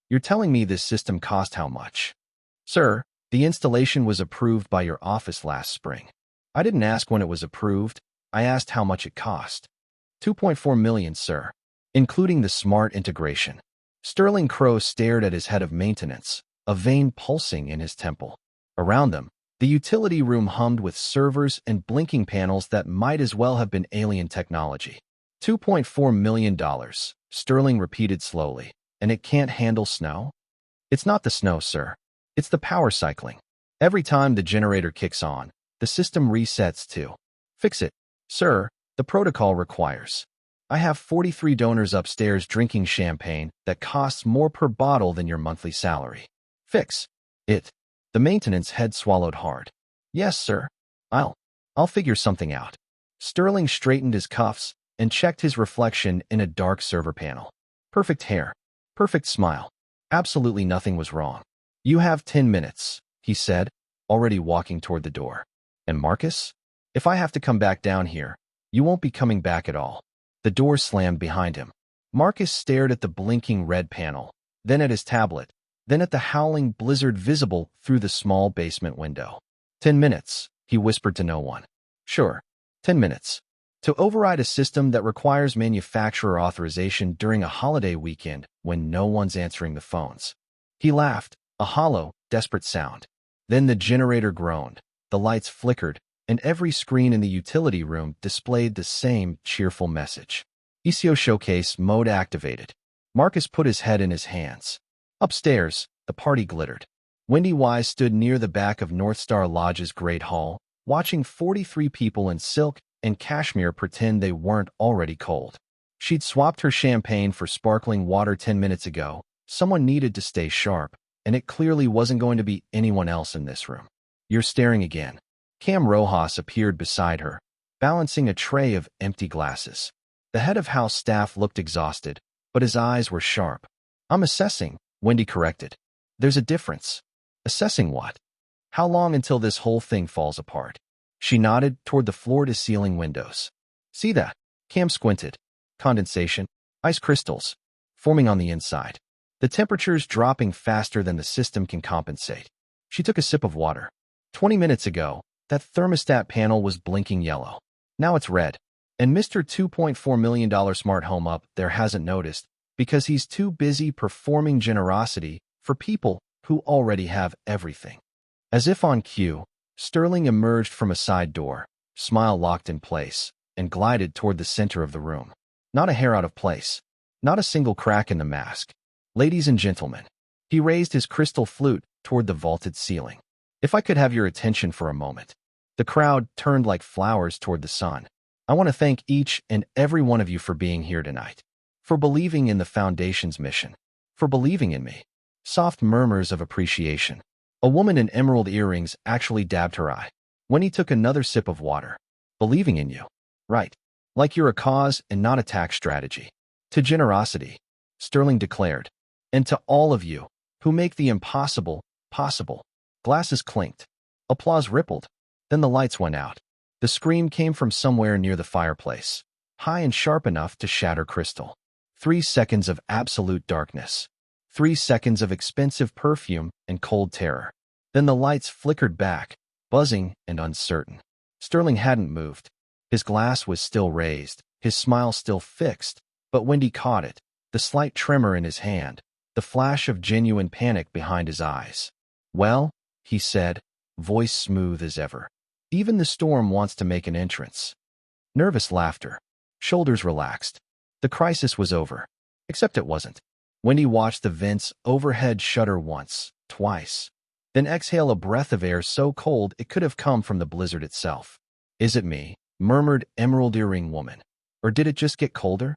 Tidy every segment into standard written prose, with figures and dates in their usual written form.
You're telling me this system cost how much? Sir, the installation was approved by your office last spring. I didn't ask when it was approved. I asked how much it cost. 2.4 million, sir, including the smart integration. Sterling Crowe stared at his head of maintenance, a vein pulsing in his temple. Around them, the utility room hummed with servers and blinking panels that might as well have been alien technology. $2.4 million, Sterling repeated slowly. And it can't handle snow? It's not the snow, sir. It's the power cycling. Every time the generator kicks on, the system resets too. Fix it. Sir, the protocol requires. I have 43 donors upstairs drinking champagne that costs more per bottle than your monthly salary. Fix it. The maintenance head swallowed hard. Yes, sir. I'll figure something out. Sterling straightened his cuffs and checked his reflection in a dark server panel. Perfect hair. Perfect smile. Absolutely nothing was wrong. You have 10 minutes, he said, already walking toward the door. And Marcus? If I have to come back down here, you won't be coming back at all. The door slammed behind him. Marcus stared at the blinking red panel, then at his tablet, then at the howling blizzard visible through the small basement window. 10 minutes, he whispered to no one. Sure, 10 minutes. To override a system that requires manufacturer authorization during a holiday weekend when no one's answering the phones. He laughed, a hollow, desperate sound. Then the generator groaned, the lights flickered, and every screen in the utility room displayed the same cheerful message. ECO showcase mode activated. Marcus put his head in his hands. Upstairs, the party glittered. Wendy Wise stood near the back of Northstar Lodge's great hall, watching 43 people in silk and cashmere pretend they weren't already cold. She'd swapped her champagne for sparkling water 10 minutes ago. Someone needed to stay sharp, and it clearly wasn't going to be anyone else in this room. You're staring again. Cam Rojas appeared beside her, balancing a tray of empty glasses. The head of house staff looked exhausted, but his eyes were sharp. I'm assessing, Wendy corrected. There's a difference. Assessing what? How long until this whole thing falls apart? She nodded toward the floor-to-ceiling windows. See that? Cam squinted. Condensation, ice crystals, forming on the inside. The temperature's dropping faster than the system can compensate. She took a sip of water. 20 minutes ago, that thermostat panel was blinking yellow. Now it's red. And Mr. $2.4 million smart home up there hasn't noticed because he's too busy performing generosity for people who already have everything. As if on cue, Sterling emerged from a side door, smile locked in place, and glided toward the center of the room. Not a hair out of place. Not a single crack in the mask. Ladies and gentlemen. He raised his crystal flute toward the vaulted ceiling. If I could have your attention for a moment. The crowd turned like flowers toward the sun. I want to thank each and every one of you for being here tonight. For believing in the Foundation's mission. For believing in me. Soft murmurs of appreciation. A woman in emerald earrings actually dabbed her eye. When he took another sip of water. Believing in you. Right. Like you're a cause and not a tax strategy. To generosity. Sterling declared. And to all of you, who make the impossible, possible. Glasses clinked. Applause rippled. Then the lights went out. The scream came from somewhere near the fireplace. High and sharp enough to shatter crystal. 3 seconds of absolute darkness. 3 seconds of expensive perfume and cold terror. Then the lights flickered back, buzzing and uncertain. Sterling hadn't moved. His glass was still raised, his smile still fixed, but Wendy caught it, the slight tremor in his hand, the flash of genuine panic behind his eyes. Well, he said, voice smooth as ever. Even the storm wants to make an entrance. Nervous laughter. Shoulders relaxed. The crisis was over. Except it wasn't. Wendy watched the vents overhead shudder once, twice. Then exhale a breath of air so cold it could have come from the blizzard itself. Is it me? Murmured emerald earring woman. Or did it just get colder?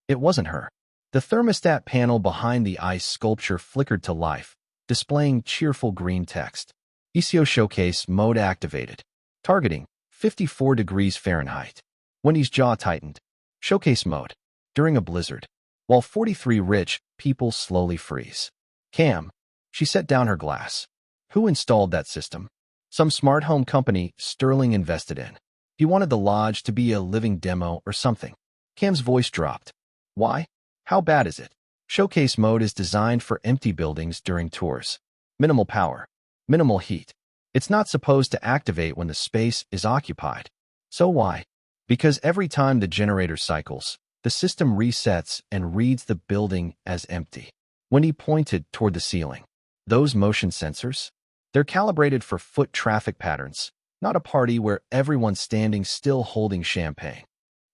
It wasn't her. The thermostat panel behind the ice sculpture flickered to life, displaying cheerful green text. ECO showcase mode activated. Targeting 54 degrees Fahrenheit. Wendy's jaw tightened. Showcase mode. During a blizzard. While 43 rich people slowly freeze. Cam. She set down her glass. Who installed that system? Some smart home company Sterling invested in. He wanted the lodge to be a living demo or something. Cam's voice dropped. Why? How bad is it? Showcase mode is designed for empty buildings during tours. Minimal power. Minimal heat. It's not supposed to activate when the space is occupied. So why? Because every time the generator cycles, the system resets and reads the building as empty. When he pointed toward the ceiling, those motion sensors? They're calibrated for foot traffic patterns, not a party where everyone's standing still holding champagne.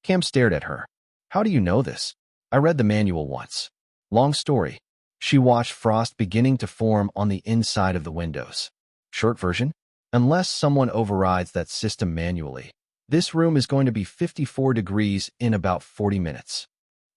Cam stared at her. How do you know this? I read the manual once. Long story. She watched frost beginning to form on the inside of the windows. Short version? Unless someone overrides that system manually, this room is going to be 54 degrees in about 40 minutes.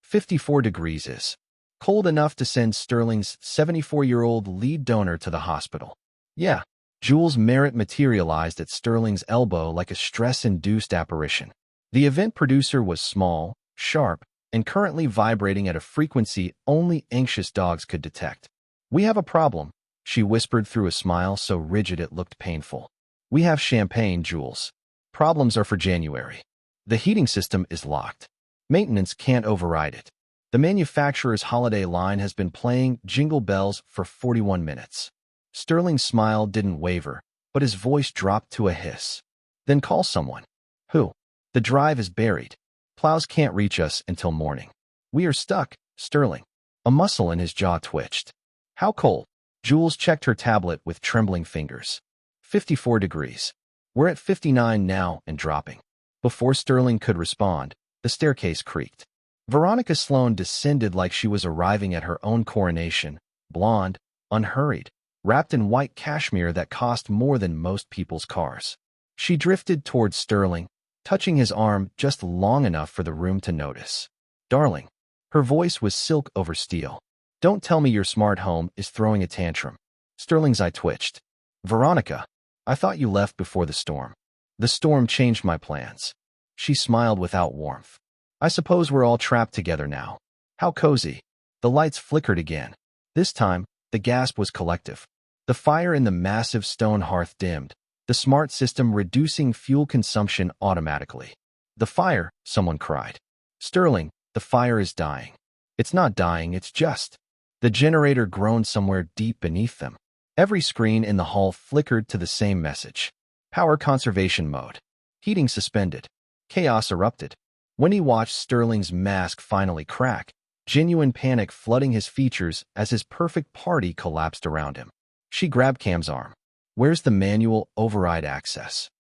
54 degrees is cold enough to send Sterling's 74-year-old lead donor to the hospital. Yeah, Jules' merit materialized at Sterling's elbow like a stress-induced apparition. The event producer was small, sharp, and currently vibrating at a frequency only anxious dogs could detect. We have a problem, she whispered through a smile so rigid it looked painful. We have champagne, Jules. Problems are for January. The heating system is locked. Maintenance can't override it. The manufacturer's holiday line has been playing Jingle Bells for 41 minutes. Sterling's smile didn't waver, but his voice dropped to a hiss. Then call someone. Who? The drive is buried. Plows can't reach us until morning. We are stuck, Sterling. A muscle in his jaw twitched. How cold? Jules checked her tablet with trembling fingers. 54 degrees. We're at 59 now and dropping. Before Sterling could respond, the staircase creaked. Veronica Sloane descended like she was arriving at her own coronation, blonde, unhurried, wrapped in white cashmere that cost more than most people's cars. She drifted towards Sterling, touching his arm just long enough for the room to notice. Darling. Her voice was silk over steel. Don't tell me your smart home is throwing a tantrum. Sterling's eye twitched. Veronica, I thought you left before the storm. The storm changed my plans. She smiled without warmth. I suppose we're all trapped together now. How cozy. The lights flickered again. This time, the gasp was collective. The fire in the massive stone hearth dimmed, the smart system reducing fuel consumption automatically. The fire, someone cried. Sterling, the fire is dying. It's not dying, it's just. The generator groaned somewhere deep beneath them. Every screen in the hall flickered to the same message. Power conservation mode. Heating suspended. Chaos erupted. When he watched Sterling's mask finally crack, genuine panic flooding his features as his perfect party collapsed around him. She grabbed Cam's arm. Where's the manual override access?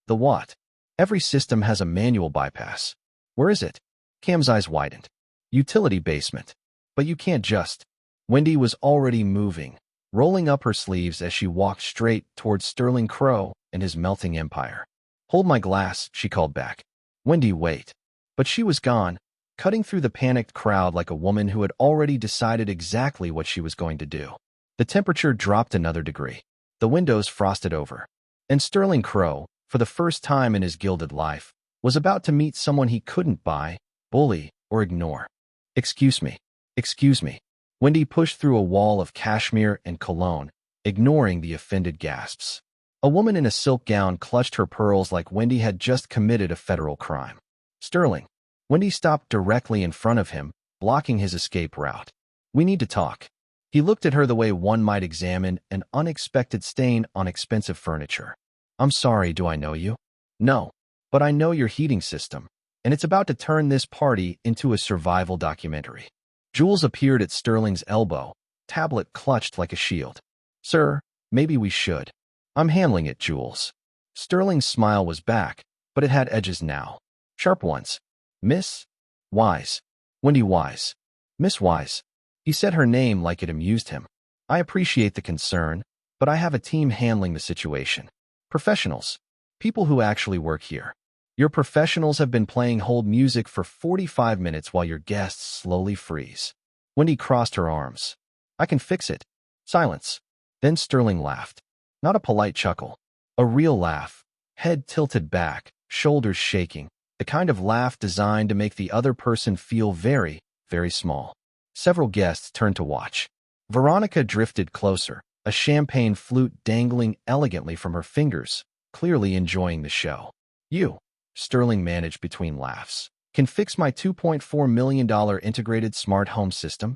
The what? Every system has a manual bypass. Where is it? Cam's eyes widened. Utility basement. But you can't just. Wendy was already moving, rolling up her sleeves as she walked straight towards Sterling Crowe and his melting empire. Hold my glass, she called back. Wendy, wait. But she was gone, cutting through the panicked crowd like a woman who had already decided exactly what she was going to do. The temperature dropped another degree. The windows frosted over. And Sterling Crowe, for the first time in his gilded life, was about to meet someone he couldn't buy, bully, or ignore. Excuse me. Excuse me. Wendy pushed through a wall of cashmere and cologne, ignoring the offended gasps. A woman in a silk gown clutched her pearls like Wendy had just committed a federal crime. Sterling. Wendy stopped directly in front of him, blocking his escape route. We need to talk. He looked at her the way one might examine an unexpected stain on expensive furniture. I'm sorry, do I know you? No, but I know your heating system, and it's about to turn this party into a survival documentary. Jules appeared at Sterling's elbow, tablet clutched like a shield. Sir, maybe we should. I'm handling it, Jules. Sterling's smile was back, but it had edges now. Sharp ones. Miss Wise. Wendy Wise. Miss Wise. He said her name like it amused him. I appreciate the concern, but I have a team handling the situation. Professionals. People who actually work here. Your professionals have been playing hold music for 45 minutes while your guests slowly freeze. Wendy crossed her arms. I can fix it. Silence. Then Sterling laughed. Not a polite chuckle. A real laugh. Head tilted back, shoulders shaking. The kind of laugh designed to make the other person feel very, very small. Several guests turned to watch. Veronica drifted closer, a champagne flute dangling elegantly from her fingers, clearly enjoying the show. You, Sterling managed between laughs, can fix my $2.4 million integrated smart home system?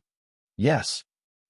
Yes.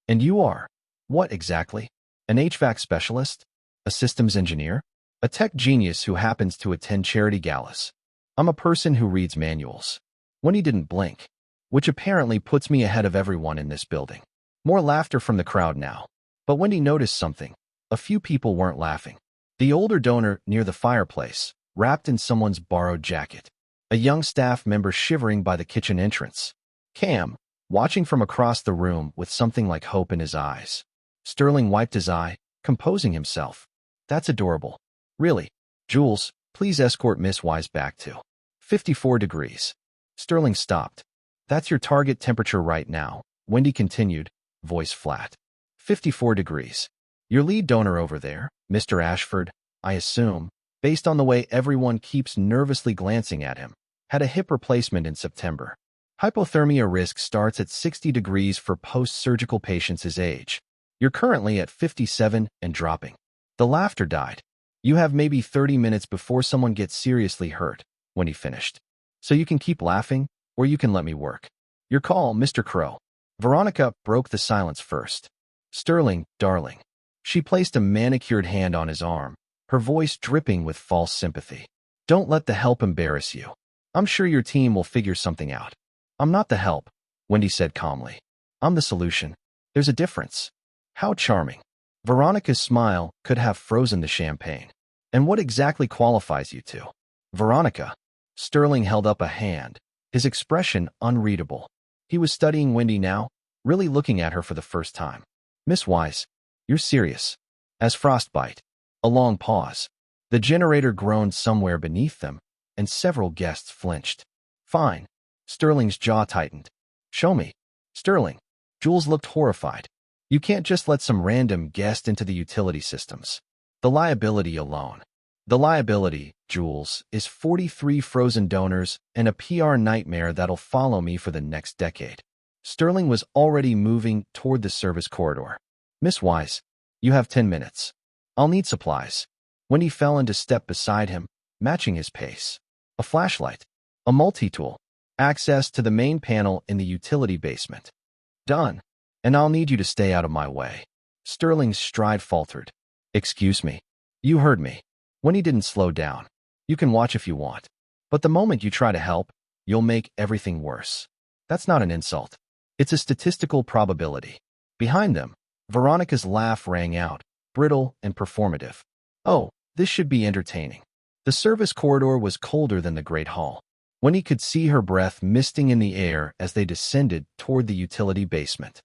And you are? What exactly? An HVAC specialist? A systems engineer? A tech genius who happens to attend charity galas? I'm a person who reads manuals. Wendy didn't blink, which apparently puts me ahead of everyone in this building. More laughter from the crowd now. But Wendy noticed something. A few people weren't laughing. The older donor near the fireplace, wrapped in someone's borrowed jacket. A young staff member shivering by the kitchen entrance. Cam, watching from across the room with something like hope in his eyes. Sterling wiped his eye, composing himself. That's adorable. Really. Jules, please escort Miss Wise back to 54 degrees. Sterling stopped. That's your target temperature right now, Wendy continued, voice flat. 54 degrees. Your lead donor over there, Mr. Ashford, I assume, based on the way everyone keeps nervously glancing at him, had a hip replacement in September. Hypothermia risk starts at 60 degrees for post-surgical patients his age. You're currently at 57 and dropping. The laughter died. You have maybe 30 minutes before someone gets seriously hurt, when he finished. So you can keep laughing, or you can let me work. Your call, Mr. Crowe. Veronica broke the silence first. Sterling, darling. She placed a manicured hand on his arm, her voice dripping with false sympathy. Don't let the help embarrass you. I'm sure your team will figure something out. I'm not the help, Wendy said calmly. I'm the solution. There's a difference. How charming. Veronica's smile could have frozen the champagne. And what exactly qualifies you two? Veronica. Sterling held up a hand, his expression unreadable. He was studying Wendy now, really looking at her for the first time. Miss Wise, you're serious. As frostbite. A long pause. The generator groaned somewhere beneath them, and several guests flinched. Fine. Sterling's jaw tightened. Show me. Sterling. Jules looked horrified. You can't just let some random guest into the utility systems. The liability alone. The liability, Jules, is 43 frozen donors and a PR nightmare that'll follow me for the next decade. Sterling was already moving toward the service corridor. Miss Wise, you have 10 minutes. I'll need supplies. Wendy fell into step beside him, matching his pace. A flashlight. A multi-tool. Access to the main panel in the utility basement. Done. And I'll need you to stay out of my way. Sterling's stride faltered. Excuse me. You heard me. Wendy didn't slow down. You can watch if you want. But the moment you try to help, you'll make everything worse. That's not an insult. It's a statistical probability. Behind them, Veronica's laugh rang out, brittle and performative. Oh, this should be entertaining. The service corridor was colder than the Great Hall. Wendy could see her breath misting in the air as they descended toward the utility basement.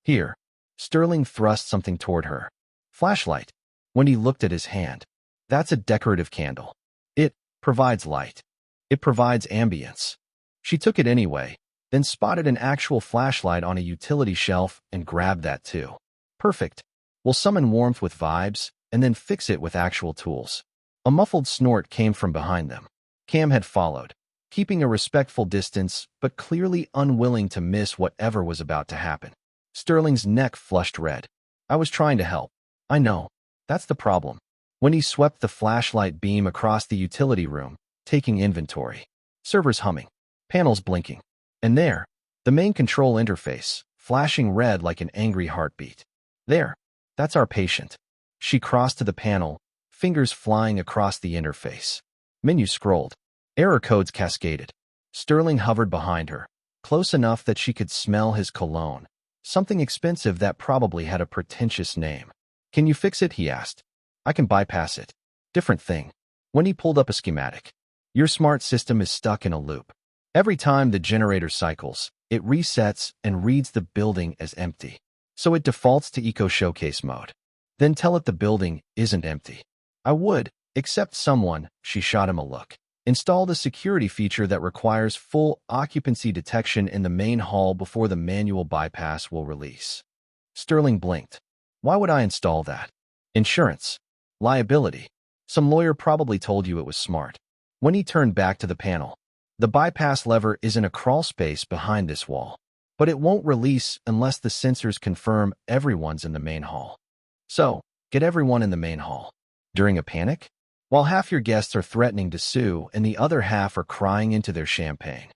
Here. Sterling thrust something toward her. Flashlight. Wendy looked at his hand. That's a decorative candle. It provides light. It provides ambience. She took it anyway, then spotted an actual flashlight on a utility shelf and grabbed that too. Perfect. We'll summon warmth with vibes and then fix it with actual tools. A muffled snort came from behind them. Cam had followed, keeping a respectful distance but clearly unwilling to miss whatever was about to happen. Sterling's neck flushed red. I was trying to help. I know. That's the problem. When he swept the flashlight beam across the utility room, taking inventory. Servers humming. Panels blinking. And there, the main control interface, flashing red like an angry heartbeat. There. That's our patient. She crossed to the panel, fingers flying across the interface. Menu scrolled. Error codes cascaded. Sterling hovered behind her, close enough that she could smell his cologne. Something expensive that probably had a pretentious name. Can you fix it? He asked. I can bypass it. Different thing. When he pulled up a schematic. Your smart system is stuck in a loop. Every time the generator cycles, it resets and reads the building as empty. So it defaults to Eco Showcase mode. Then tell it the building isn't empty. I would, except someone, she shot him a look. Install the security feature that requires full occupancy detection in the main hall before the manual bypass will release. Sterling blinked. Why would I install that? Insurance. Liability. Some lawyer probably told you it was smart. When he turned back to the panel, the bypass lever is in a crawl space behind this wall, but it won't release unless the sensors confirm everyone's in the main hall. So, get everyone in the main hall. During a panic? While half your guests are threatening to sue and the other half are crying into their champagne.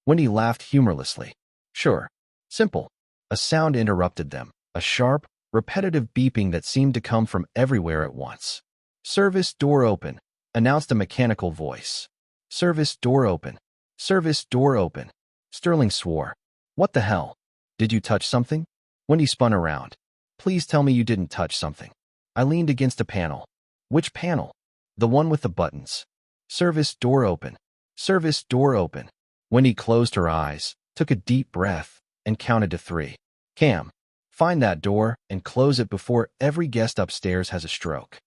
Wendy laughed humorlessly. Sure. Simple. A sound interrupted them, a sharp, repetitive beeping that seemed to come from everywhere at once. "Service door open," announced a mechanical voice. "Service door open. Service door open." Sterling swore. "What the hell? Did you touch something?" Wendy spun around. "Please tell me you didn't touch something." I leaned against a panel. "Which panel?" "The one with the buttons." "Service door open. Service door open." Wendy closed her eyes, took a deep breath, and counted to 3. "Cam, find that door and close it before every guest upstairs has a stroke."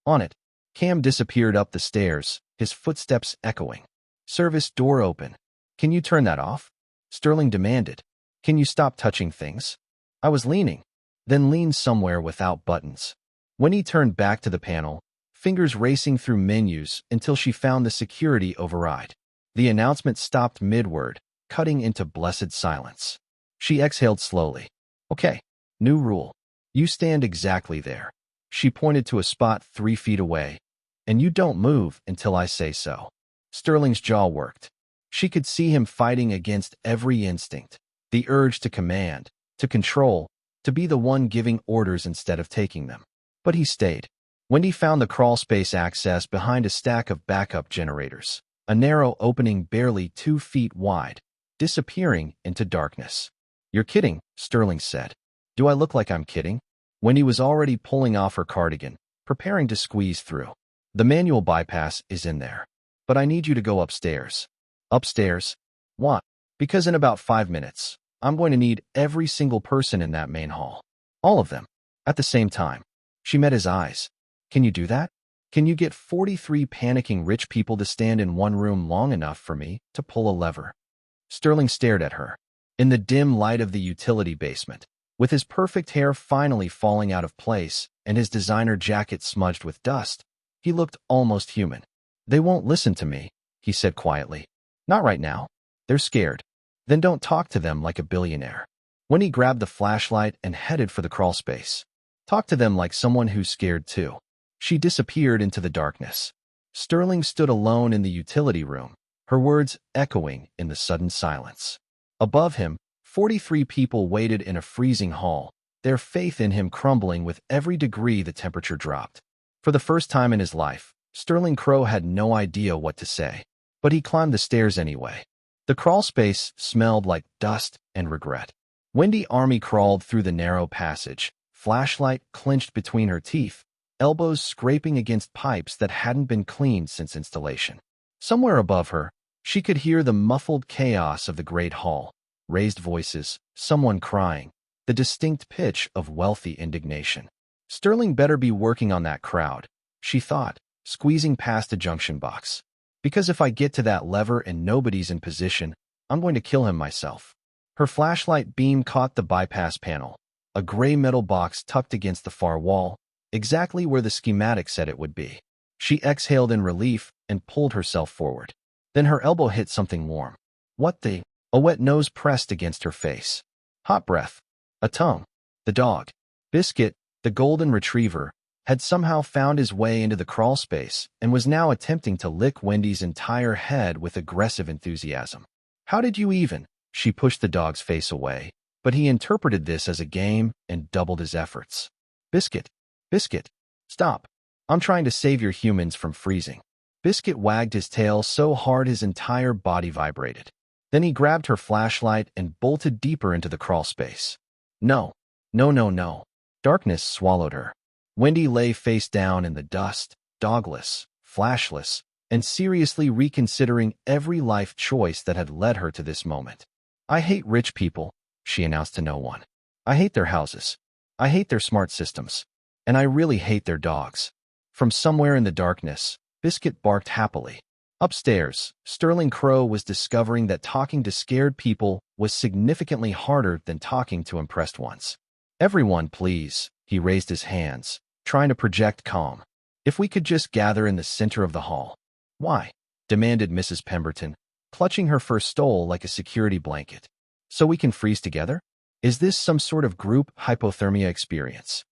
"On it." Cam disappeared up the stairs, his footsteps echoing. "Service door open. Can you turn that off?" Sterling demanded. "Can you stop touching things?" I was leaning, then leaned somewhere without buttons. When he turned back to the panel, fingers racing through menus until she found the security override. The announcement stopped mid-word, cutting into blessed silence. She exhaled slowly. "Okay, new rule. You stand exactly there." She pointed to a spot 3 feet away. "And you don't move until I say so." Sterling's jaw worked. She could see him fighting against every instinct, the urge to command, to control, to be the one giving orders instead of taking them. But he stayed. Wendy found the crawlspace access behind a stack of backup generators, a narrow opening barely 2 feet wide, disappearing into darkness. "You're kidding," Sterling said. "Do I look like I'm kidding?" Wendy was already pulling off her cardigan, preparing to squeeze through. "The manual bypass is in there. But I need you to go upstairs." "Upstairs? Why?" "Because in about 5 minutes, I'm going to need every single person in that main hall. All of them. At the same time." She met his eyes. "Can you do that? Can you get 43 panicking rich people to stand in one room long enough for me to pull a lever?" Sterling stared at her. In the dim light of the utility basement, with his perfect hair finally falling out of place and his designer jacket smudged with dust, he looked almost human. "They won't listen to me," he said quietly. "Not right now. They're scared." "Then don't talk to them like a billionaire." When he grabbed the flashlight and headed for the crawlspace. "Talk to them like someone who's scared too." She disappeared into the darkness. Sterling stood alone in the utility room, her words echoing in the sudden silence. Above him, 43 people waited in a freezing hall, their faith in him crumbling with every degree the temperature dropped. For the first time in his life, Sterling Crowe had no idea what to say, but he climbed the stairs anyway. The crawlspace smelled like dust and regret. Wendy Army crawled through the narrow passage, flashlight clenched between her teeth, elbows scraping against pipes that hadn't been cleaned since installation. Somewhere above her, she could hear the muffled chaos of the great hall, raised voices, someone crying, the distinct pitch of wealthy indignation. Sterling better be working on that crowd, she thought, squeezing past a junction box. Because if I get to that lever and nobody's in position, I'm going to kill him myself. Her flashlight beam caught the bypass panel, a gray metal box tucked against the far wall, exactly where the schematic said it would be. She exhaled in relief and pulled herself forward. Then her elbow hit something warm. What the? A wet nose pressed against her face. Hot breath. A tongue. The dog. Biscuit, the golden retriever, had somehow found his way into the crawlspace and was now attempting to lick Wendy's entire head with aggressive enthusiasm. "How did you even?" She pushed the dog's face away, but he interpreted this as a game and doubled his efforts. "Biscuit. Biscuit. Stop. I'm trying to save your humans from freezing." Biscuit wagged his tail so hard his entire body vibrated. Then he grabbed her flashlight and bolted deeper into the crawlspace. No. No, no, no. Darkness swallowed her. Wendy lay face down in the dust, dogless, flashless, and seriously reconsidering every life choice that had led her to this moment. "I hate rich people," she announced to no one. "I hate their houses. I hate their smart systems. And I really hate their dogs." From somewhere in the darkness, Biscuit barked happily. Upstairs, Sterling Crowe was discovering that talking to scared people was significantly harder than talking to impressed ones. "Everyone, please," he raised his hands, trying to project calm. "If we could just gather in the center of the hall." "Why?" demanded Mrs. Pemberton, clutching her fur stole like a security blanket. "So we can freeze together? Is this some sort of group hypothermia experience?"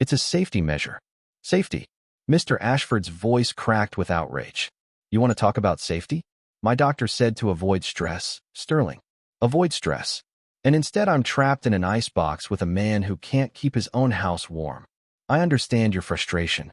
"It's a safety measure." "Safety?" Mr. Ashford's voice cracked with outrage. "You want to talk about safety? My doctor said to avoid stress, Sterling. Avoid stress. And instead I'm trapped in an icebox with a man who can't keep his own house warm. I understand your frustration.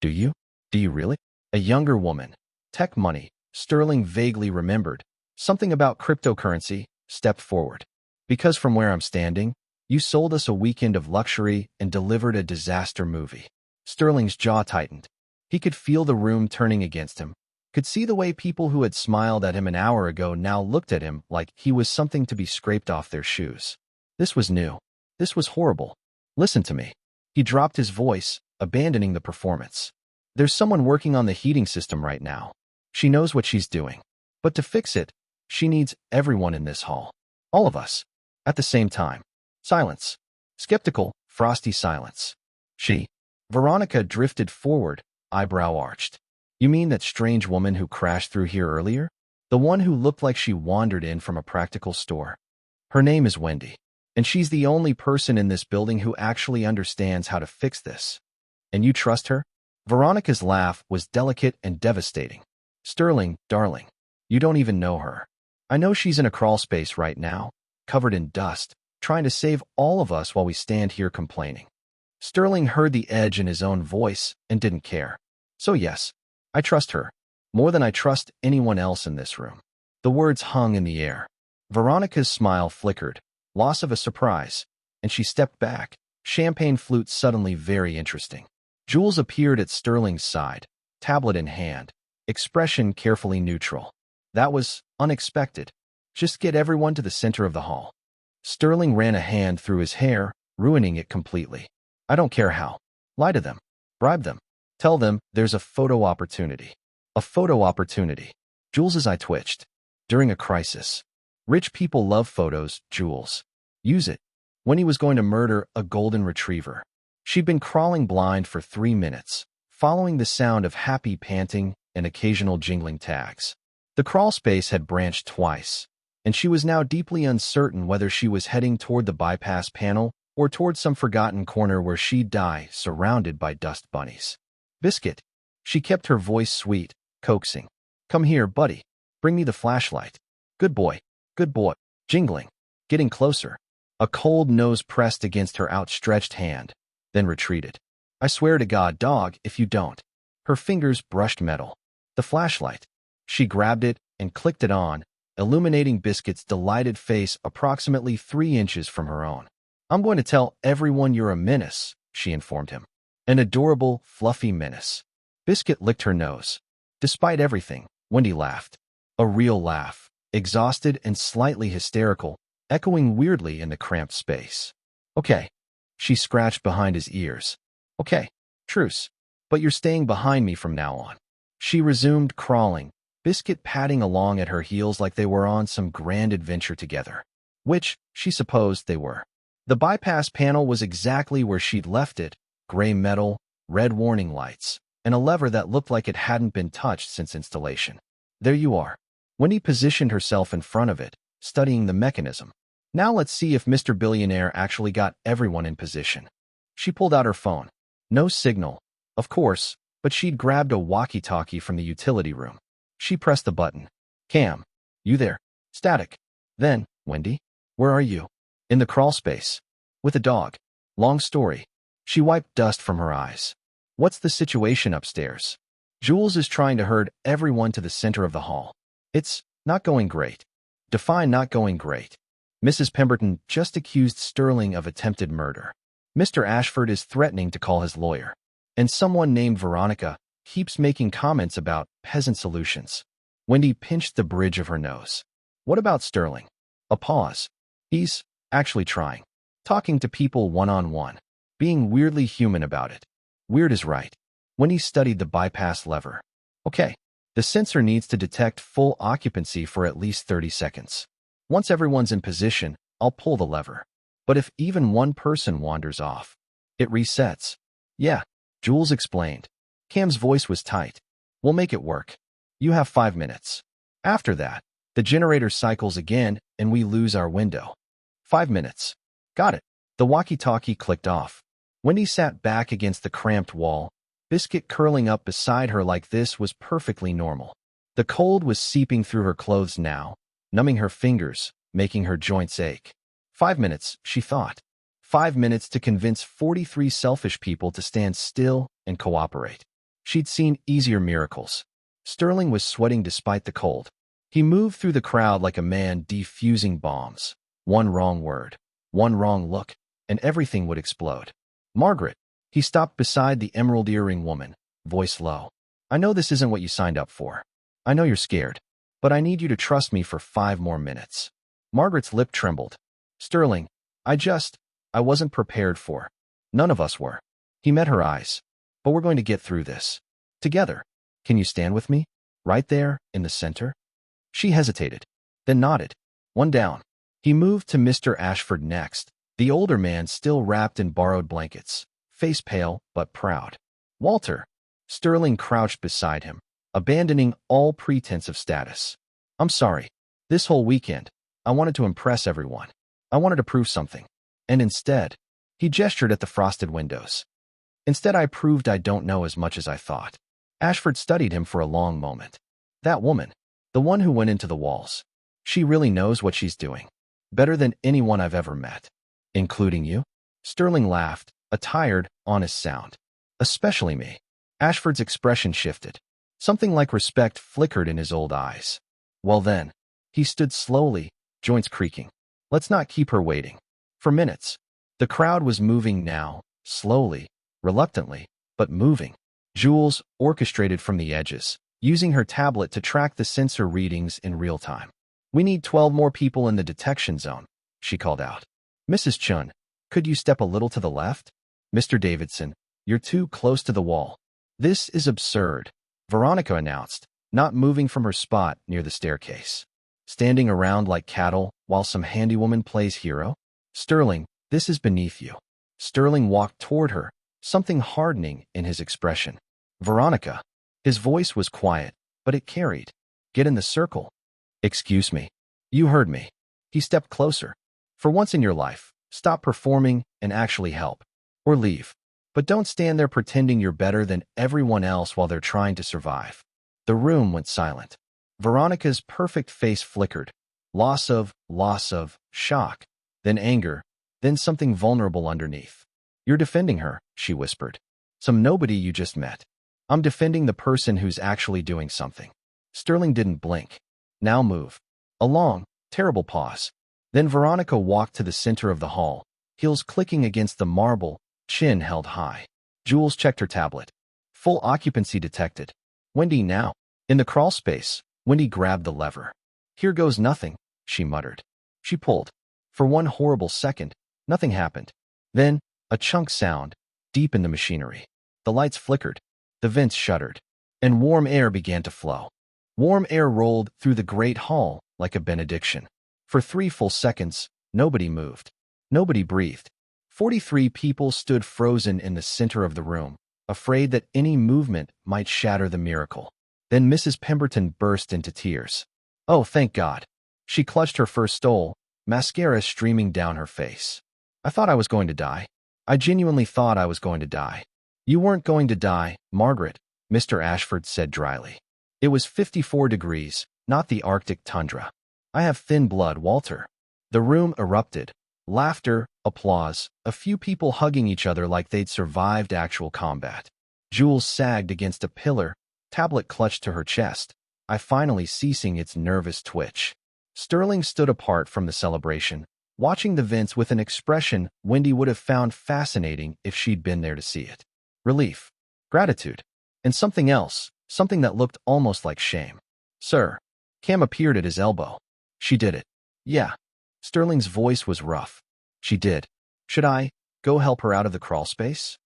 Do you? Do you really? A younger woman. Tech money. Sterling vaguely remembered. Something about cryptocurrency. Stepped forward. Because from where I'm standing, you sold us a weekend of luxury and delivered a disaster movie. Sterling's jaw tightened. He could feel the room turning against him. Could see the way people who had smiled at him an hour ago now looked at him like he was something to be scraped off their shoes. This was new. This was horrible. Listen to me. He dropped his voice, abandoning the performance. There's someone working on the heating system right now. She knows what she's doing. But to fix it, she needs everyone in this hall. All of us. At the same time. Silence. Skeptical, frosty silence. Veronica drifted forward, eyebrow arched. You mean that strange woman who crashed through here earlier? The one who looked like she wandered in from a practical store. Her name is Wendy, and she's the only person in this building who actually understands how to fix this. And you trust her? Veronica's laugh was delicate and devastating. Sterling, darling, you don't even know her. I know she's in a crawl space right now, covered in dust, trying to save all of us while we stand here complaining. Sterling heard the edge in his own voice and didn't care. So yes, I trust her, more than I trust anyone else in this room. The words hung in the air. Veronica's smile flickered, loss of a surprise, and she stepped back, champagne flute suddenly very interesting. Jules appeared at Sterling's side, tablet in hand, expression carefully neutral. That was unexpected. Just get everyone to the center of the hall. Sterling ran a hand through his hair, ruining it completely. I don't care how. Lie to them. Bribe them. Tell them there's a photo opportunity. A photo opportunity. Jules's eye twitched. During a crisis. Rich people love photos, Jules. Use it. When he was going to murder a golden retriever. She'd been crawling blind for 3 minutes, following the sound of happy panting and occasional jingling tags. The crawl space had branched twice, and she was now deeply uncertain whether she was heading toward the bypass panel or toward some forgotten corner where she'd die surrounded by dust bunnies. Biscuit. She kept her voice sweet, coaxing. Come here, buddy. Bring me the flashlight. Good boy. Good boy. Jingling. Getting closer. A cold nose pressed against her outstretched hand, then retreated. I swear to God, dog, if you don't. Her fingers brushed metal. The flashlight. She grabbed it and clicked it on, illuminating Biscuit's delighted face approximately 3 inches from her own. I'm going to tell everyone you're a menace, she informed him. An adorable, fluffy menace. Biscuit licked her nose. Despite everything, Wendy laughed. A real laugh, exhausted and slightly hysterical, echoing weirdly in the cramped space. Okay. She scratched behind his ears. Okay, truce. But you're staying behind me from now on. She resumed crawling, Biscuit padding along at her heels like they were on some grand adventure together. Which, she supposed they were. The bypass panel was exactly where she'd left it, gray metal, red warning lights, and a lever that looked like it hadn't been touched since installation. There you are. Wendy positioned herself in front of it, studying the mechanism. Now let's see if Mr. Billionaire actually got everyone in position. She pulled out her phone. No signal, of course, but she'd grabbed a walkie-talkie from the utility room. She pressed the button. Cam, you there? Static. Then, Wendy, where are you? In the crawl space. With a dog. Long story. She wiped dust from her eyes. What's the situation upstairs? Jules is trying to herd everyone to the center of the hall. It's not going great. Define not going great. Mrs. Pemberton just accused Sterling of attempted murder. Mr. Ashford is threatening to call his lawyer. And someone named Veronica keeps making comments about peasant solutions. Wendy pinched the bridge of her nose. What about Sterling? A pause. He's actually trying. Talking to people one-on-one. Being weirdly human about it. Weird is right. Wendy studied the bypass lever. Okay. The sensor needs to detect full occupancy for at least 30 seconds. Once everyone's in position, I'll pull the lever. But if even one person wanders off, it resets. Yeah, Jules explained. Cam's voice was tight. We'll make it work. You have 5 minutes. After that, the generator cycles again and we lose our window. 5 minutes. Got it. The walkie-talkie clicked off. Wendy sat back against the cramped wall, Biscuit curling up beside her like this was perfectly normal. The cold was seeping through her clothes now, numbing her fingers, making her joints ache. 5 minutes, she thought. 5 minutes to convince 43 selfish people to stand still and cooperate. She'd seen easier miracles. Sterling was sweating despite the cold. He moved through the crowd like a man defusing bombs. One wrong word, one wrong look, and everything would explode. Margaret. He stopped beside the emerald earring woman, voice low. I know this isn't what you signed up for. I know you're scared, but I need you to trust me for 5 more minutes. Margaret's lip trembled. Sterling, I wasn't prepared for. None of us were. He met her eyes. But we're going to get through this. Together. Can you stand with me? Right there, in the center? She hesitated, then nodded. One down. He moved to Mr. Ashford next, the older man still wrapped in borrowed blankets, face pale but proud. Walter. Sterling crouched beside him, abandoning all pretense of status. I'm sorry. This whole weekend, I wanted to impress everyone. I wanted to prove something. And instead, he gestured at the frosted windows. Instead, I proved I don't know as much as I thought. Ashford studied him for a long moment. That woman, the one who went into the walls, she really knows what she's doing. Better than anyone I've ever met. Including you? Sterling laughed, a tired, honest sound. Especially me. Ashford's expression shifted. Something like respect flickered in his old eyes. Well then, he stood slowly, joints creaking. Let's not keep her waiting. For minutes. The crowd was moving now, slowly, reluctantly, but moving. Jules orchestrated from the edges, using her tablet to track the sensor readings in real time. We need 12 more people in the detection zone, she called out. Mrs. Chun, could you step a little to the left? Mr. Davidson, you're too close to the wall. This is absurd, Veronica announced, not moving from her spot near the staircase. Standing around like cattle while some handywoman plays hero? Sterling, this is beneath you. Sterling walked toward her, something hardening in his expression. Veronica. His voice was quiet, but it carried. Get in the circle. Excuse me. You heard me. He stepped closer. For once in your life, stop performing and actually help. Or leave. But don't stand there pretending you're better than everyone else while they're trying to survive. The room went silent. Veronica's perfect face flickered. Loss of, shock. Then anger. Then something vulnerable underneath. You're defending her, she whispered. Some nobody you just met. I'm defending the person who's actually doing something. Sterling didn't blink. Now move. A long, terrible pause. Then Veronica walked to the center of the hall, heels clicking against the marble, chin held high. Jules checked her tablet. Full occupancy detected. Wendy now. In the crawl space, Wendy grabbed the lever. Here goes nothing, she muttered. She pulled. For one horrible second, nothing happened. Then, a chunk sound, deep in the machinery. The lights flickered. The vents shuddered. And warm air began to flow. Warm air rolled through the great hall like a benediction. For 3 full seconds, nobody moved. Nobody breathed. 43 people stood frozen in the center of the room, afraid that any movement might shatter the miracle. Then Mrs. Pemberton burst into tears. Oh, thank God. She clutched her first stole, mascara streaming down her face. I thought I was going to die. I genuinely thought I was going to die. You weren't going to die, Margaret, Mr. Ashford said dryly. It was 54 degrees, not the Arctic tundra. I have thin blood, Walter. The room erupted. Laughter, applause, a few people hugging each other like they'd survived actual combat. Jules sagged against a pillar, tablet clutched to her chest, finally ceasing its nervous twitch. Sterling stood apart from the celebration, watching the vents with an expression Wendy would have found fascinating if she'd been there to see it. Relief, gratitude, and something else, something that looked almost like shame. Sir. Cam appeared at his elbow. She did it. Yeah. Sterling's voice was rough. She did. Should I go help her out of the crawl space?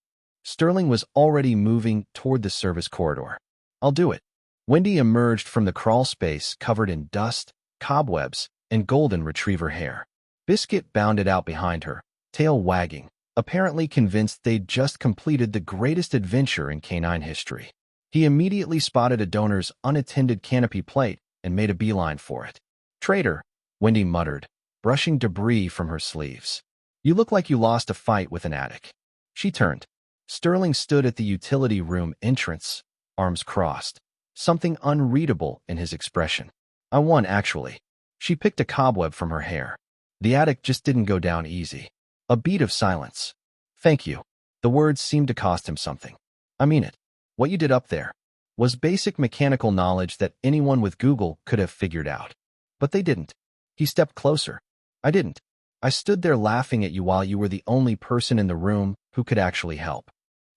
Sterling was already moving toward the service corridor. I'll do it. Wendy emerged from the crawl space covered in dust, cobwebs, and golden retriever hair. Biscuit bounded out behind her, tail wagging, apparently convinced they'd just completed the greatest adventure in canine history. He immediately spotted a donor's unattended canopy plate and made a beeline for it. Traitor, Wendy muttered, brushing debris from her sleeves. You look like you lost a fight with an addict. She turned. Sterling stood at the utility room entrance, arms crossed, something unreadable in his expression. I won, actually. She picked a cobweb from her hair. The attic just didn't go down easy. A beat of silence. Thank you. The words seemed to cost him something. I mean it. What you did up there was basic mechanical knowledge that anyone with Google could have figured out. But they didn't. He stepped closer. I didn't. I stood there laughing at you while you were the only person in the room who could actually help.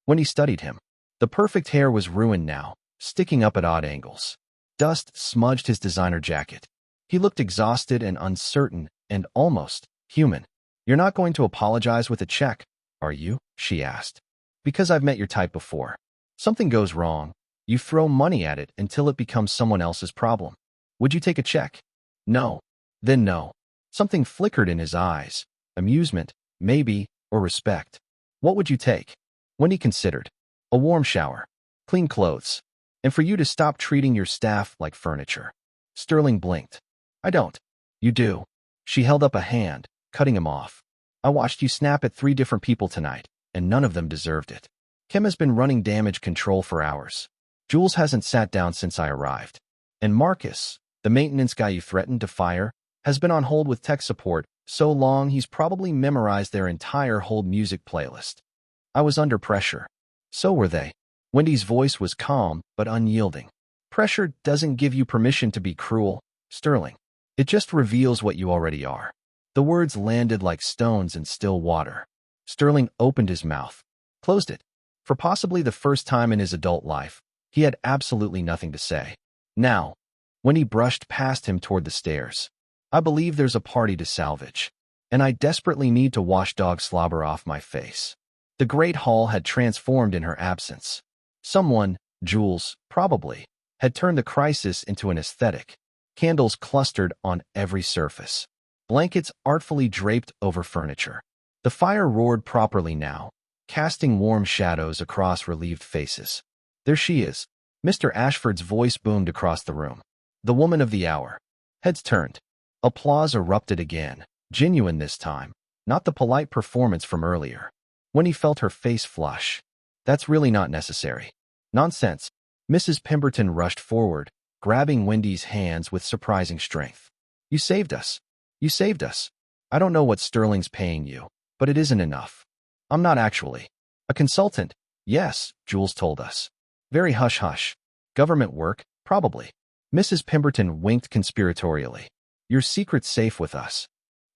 When he studied him, the perfect hair was ruined now, sticking up at odd angles. Dust smudged his designer jacket. He looked exhausted and uncertain and almost human. You're not going to apologize with a check, are you? She asked. Because I've met your type before. Something goes wrong. You throw money at it until it becomes someone else's problem. Would you take a check? No. Then no. Something flickered in his eyes. Amusement, maybe, or respect. What would you take? Wendy considered. A warm shower. Clean clothes. And for you to stop treating your staff like furniture. Sterling blinked. I don't. You do. She held up a hand, cutting him off. I watched you snap at 3 different people tonight, and none of them deserved it. Kim has been running damage control for hours. Jules hasn't sat down since I arrived. And Marcus, the maintenance guy you threatened to fire, has been on hold with tech support so long he's probably memorized their entire hold music playlist. I was under pressure. So were they. Wendy's voice was calm but unyielding. Pressure doesn't give you permission to be cruel, Sterling. It just reveals what you already are. The words landed like stones in still water. Sterling opened his mouth, closed it. For possibly the first time in his adult life, he had absolutely nothing to say. Now, when he brushed past him toward the stairs, I believe there's a party to salvage, and I desperately need to wash dog slobber off my face. The great hall had transformed in her absence. Someone, Jules, probably, had turned the crisis into an aesthetic. Candles clustered on every surface. Blankets artfully draped over furniture. The fire roared properly now, casting warm shadows across relieved faces. There she is. Mr. Ashford's voice boomed across the room. The woman of the hour. Heads turned. Applause erupted again, genuine this time, not the polite performance from earlier. When he felt her face flush. That's really not necessary. Nonsense. Mrs. Pemberton rushed forward, grabbing Wendy's hands with surprising strength. You saved us. You saved us. I don't know what Sterling's paying you, but it isn't enough. I'm not actually. A consultant. Yes, Jules told us. Very hush-hush. Government work, probably. Mrs. Pemberton winked conspiratorially. Your secret's safe with us.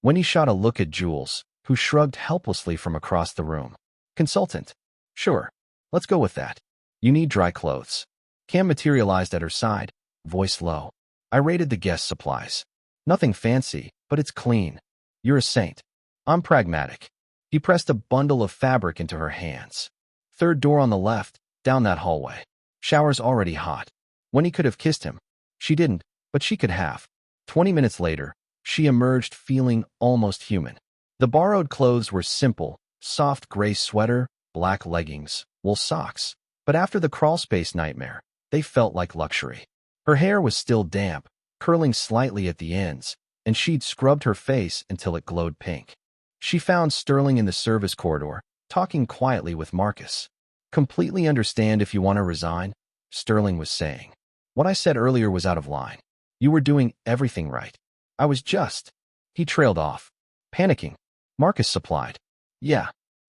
Wendy shot a look at Jules, who shrugged helplessly from across the room. Consultant. Sure. Let's go with that. You need dry clothes. Cam materialized at her side, voice low. I raided the guest supplies. Nothing fancy, but it's clean. You're a saint. I'm pragmatic. He pressed a bundle of fabric into her hands. Third door on the left, down that hallway. Shower's already hot. Wendy could have kissed him. She didn't, but she could have. 20 minutes later, she emerged feeling almost human. The borrowed clothes were simple, soft gray sweater, black leggings, wool socks. But after the crawlspace nightmare, they felt like luxury. Her hair was still damp, curling slightly at the ends, and she'd scrubbed her face until it glowed pink. She found Sterling in the service corridor, talking quietly with Marcus. Completely understand if you want to resign, Sterling was saying. What I said earlier was out of line. You were doing everything right. I was just. He trailed off. Panicking. Marcus supplied. Yeah.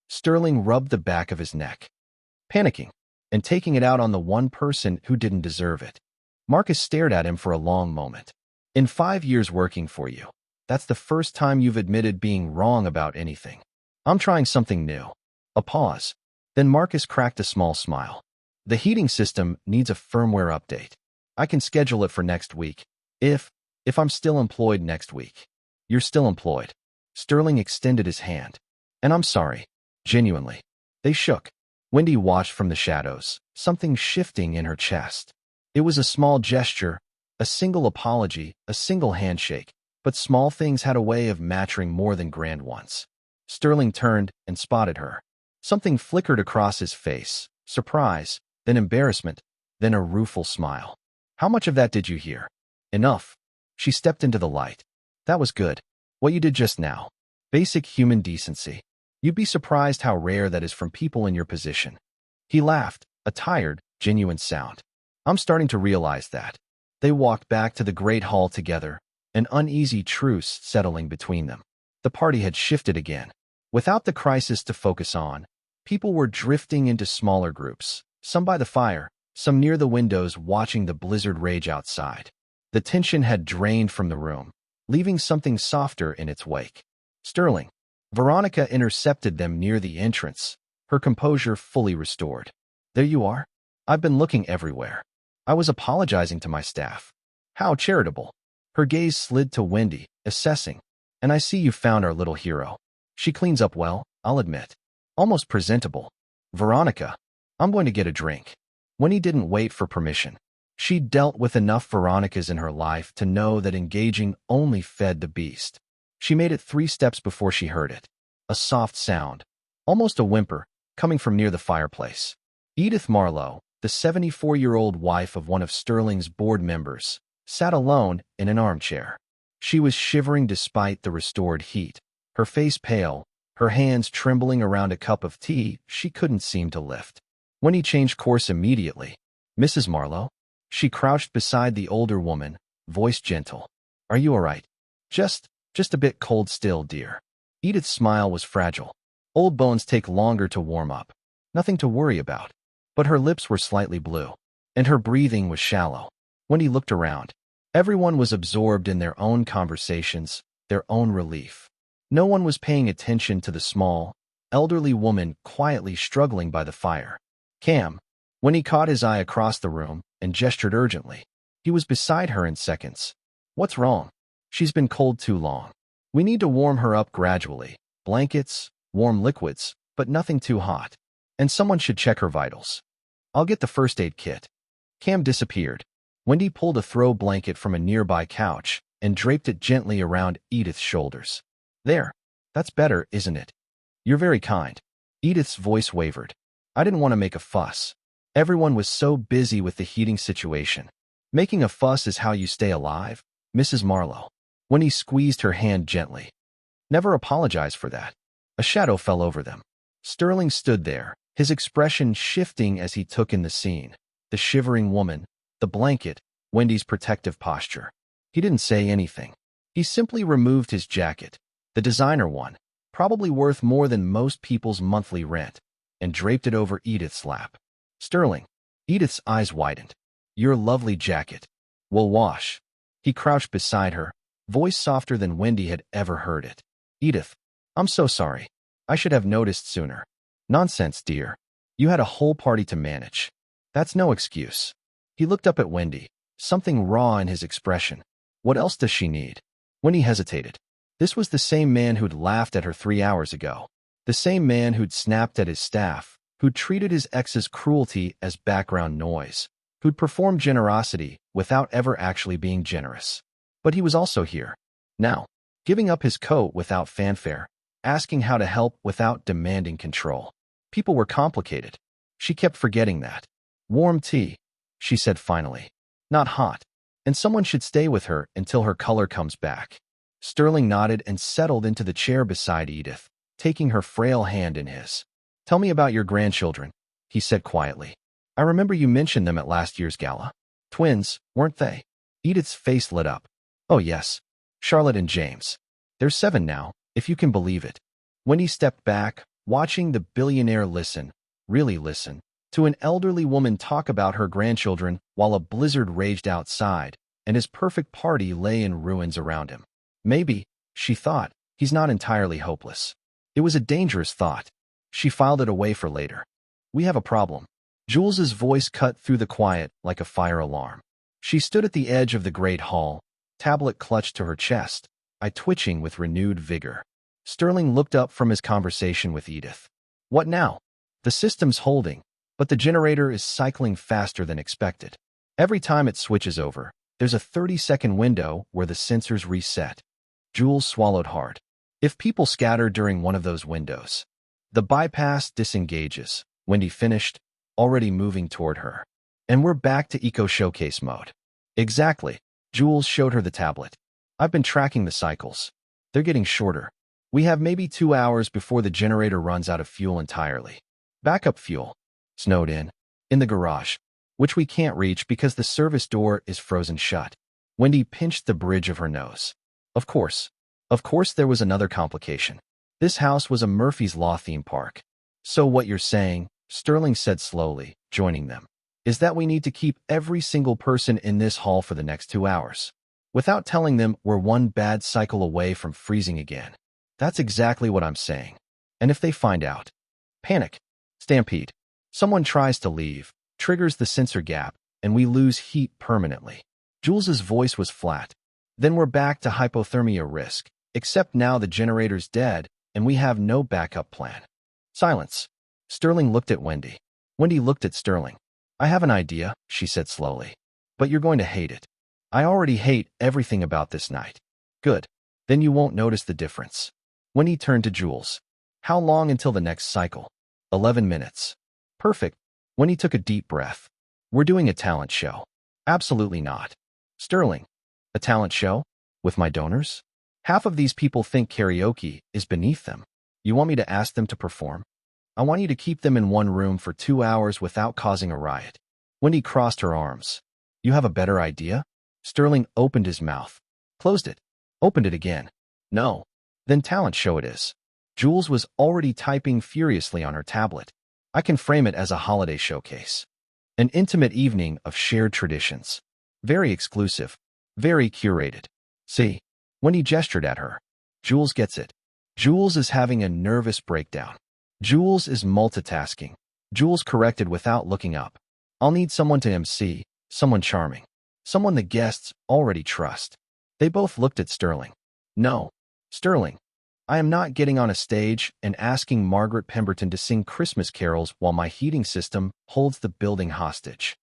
Sterling rubbed the back of his neck. Panicking. And taking it out on the one person who didn't deserve it. Marcus stared at him for a long moment. In 5 years working for you, that's the first time you've admitted being wrong about anything. I'm trying something new. A pause. Then Marcus cracked a small smile. The heating system needs a firmware update. I can schedule it for next week. If I'm still employed next week. You're still employed. Sterling extended his hand. And I'm sorry. Genuinely. They shook. Wendy watched from the shadows, something shifting in her chest. It was a small gesture, a single apology, a single handshake, but small things had a way of mattering more than grand ones. Sterling turned and spotted her. Something flickered across his face, surprise, then embarrassment, then a rueful smile. How much of that did you hear? Enough. She stepped into the light. That was good. What you did just now. Basic human decency. You'd be surprised how rare that is from people in your position. He laughed, a tired, genuine sound. I'm starting to realize that. They walked back to the great hall together, an uneasy truce settling between them. The party had shifted again. Without the crisis to focus on, people were drifting into smaller groups, some by the fire, some near the windows watching the blizzard rage outside. The tension had drained from the room, leaving something softer in its wake. Sterling. Veronica intercepted them near the entrance, her composure fully restored. There you are. I've been looking everywhere. I was apologizing to my staff. How charitable. Her gaze slid to Wendy, assessing. And I see you found our little hero. She cleans up well, I'll admit. Almost presentable. Veronica. I'm going to get a drink. Wendy didn't wait for permission. She'd dealt with enough Veronicas in her life to know that engaging only fed the beast. She made it 3 steps before she heard it. A soft sound, almost a whimper, coming from near the fireplace. Edith Marlowe, the 74-year-old wife of one of Sterling's board members, sat alone in an armchair. She was shivering despite the restored heat, her face pale, her hands trembling around a cup of tea she couldn't seem to lift. When he changed course immediately, Mrs. Marlowe? She crouched beside the older woman, voice gentle. Are you all right? Just a bit cold still, dear. Edith's smile was fragile. Old bones take longer to warm up. Nothing to worry about. But her lips were slightly blue, and her breathing was shallow. When he looked around, everyone was absorbed in their own conversations, their own relief. No one was paying attention to the small, elderly woman quietly struggling by the fire. Cam. When he caught his eye across the room and gestured urgently, he was beside her in seconds. What's wrong? She's been cold too long. We need to warm her up gradually. Blankets, warm liquids, but nothing too hot. And someone should check her vitals. I'll get the first aid kit. Cam disappeared. Wendy pulled a throw blanket from a nearby couch and draped it gently around Edith's shoulders. There. That's better, isn't it? You're very kind. Edith's voice wavered. I didn't want to make a fuss. Everyone was so busy with the heating situation. Making a fuss is how you stay alive, Mrs. Marlowe. When he squeezed her hand gently. Never apologize for that. A shadow fell over them. Sterling stood there, his expression shifting as he took in the scene. The shivering woman, the blanket, Wendy's protective posture. He didn't say anything. He simply removed his jacket, the designer one, probably worth more than most people's monthly rent, and draped it over Edith's lap. Sterling. Edith's eyes widened. Your lovely jacket. We'll wash. He crouched beside her, voice softer than Wendy had ever heard it. Edith. I'm so sorry. I should have noticed sooner. Nonsense, dear. You had a whole party to manage. That's no excuse. He looked up at Wendy, something raw in his expression. What else does she need? Wendy hesitated. This was the same man who'd laughed at her 3 hours ago. The same man who'd snapped at his staff, who'd treated his ex's cruelty as background noise, who'd performed generosity without ever actually being generous. But he was also here. Now, giving up his coat without fanfare, asking how to help without demanding control. People were complicated. She kept forgetting that. Warm tea, she said finally. Not hot. And someone should stay with her until her color comes back. Sterling nodded and settled into the chair beside Edith, taking her frail hand in his. Tell me about your grandchildren, he said quietly. I remember you mentioned them at last year's gala. Twins, weren't they? Edith's face lit up. Oh yes, Charlotte and James. They're 7 now, if you can believe it. When he stepped back, watching the billionaire listen, really listen, to an elderly woman talk about her grandchildren while a blizzard raged outside, and his perfect party lay in ruins around him. Maybe, she thought, he's not entirely hopeless. It was a dangerous thought. She filed it away for later. We have a problem. Jules's voice cut through the quiet like a fire alarm. She stood at the edge of the great hall, tablet clutched to her chest, eye twitching with renewed vigor. Sterling looked up from his conversation with Edith. What now? The system's holding, but the generator is cycling faster than expected. Every time it switches over, there's a 30-second window where the sensors reset. Jules swallowed hard. If people scatter during one of those windows, the bypass disengages. Wendy finished, already moving toward her. And we're back to Eco Showcase mode. Exactly. Jules showed her the tablet. I've been tracking the cycles. They're getting shorter. We have maybe 2 hours before the generator runs out of fuel entirely. Backup fuel. Snowed in the garage, which we can't reach because the service door is frozen shut. Wendy pinched the bridge of her nose. Of course. Of course, there was another complication. This house was a Murphy's Law theme park. So what you're saying, Sterling said slowly, joining them, is that we need to keep every single person in this hall for the next 2 hours, without telling them we're one bad cycle away from freezing again. That's exactly what I'm saying. And if they find out, panic, stampede, someone tries to leave, triggers the sensor gap, and we lose heat permanently. Jules's voice was flat. Then we're back to hypothermia risk, except now the generator's dead, and we have no backup plan. Silence. Sterling looked at Wendy. Wendy looked at Sterling. I have an idea, she said slowly. But you're going to hate it. I already hate everything about this night. Good. Then you won't notice the difference. Wendy turned to Jules. How long until the next cycle? 11 minutes. Perfect. Wendy took a deep breath. We're doing a talent show. Absolutely not. Sterling. A talent show? With my donors? Half of these people think karaoke is beneath them. You want me to ask them to perform? I want you to keep them in one room for 2 hours without causing a riot. Wendy crossed her arms. You have a better idea? Sterling opened his mouth. Closed it. Opened it again. No. Then talent show it is. Jules was already typing furiously on her tablet. I can frame it as a holiday showcase. An intimate evening of shared traditions. Very exclusive. Very curated. See? Wendy gestured at her. Jules gets it. Jules is having a nervous breakdown. Jules is multitasking. Jules corrected without looking up. I'll need someone to MC, someone charming. Someone the guests already trust. They both looked at Sterling. No. Sterling. I am not getting on a stage and asking Margaret Pemberton to sing Christmas carols while my heating system holds the building hostage.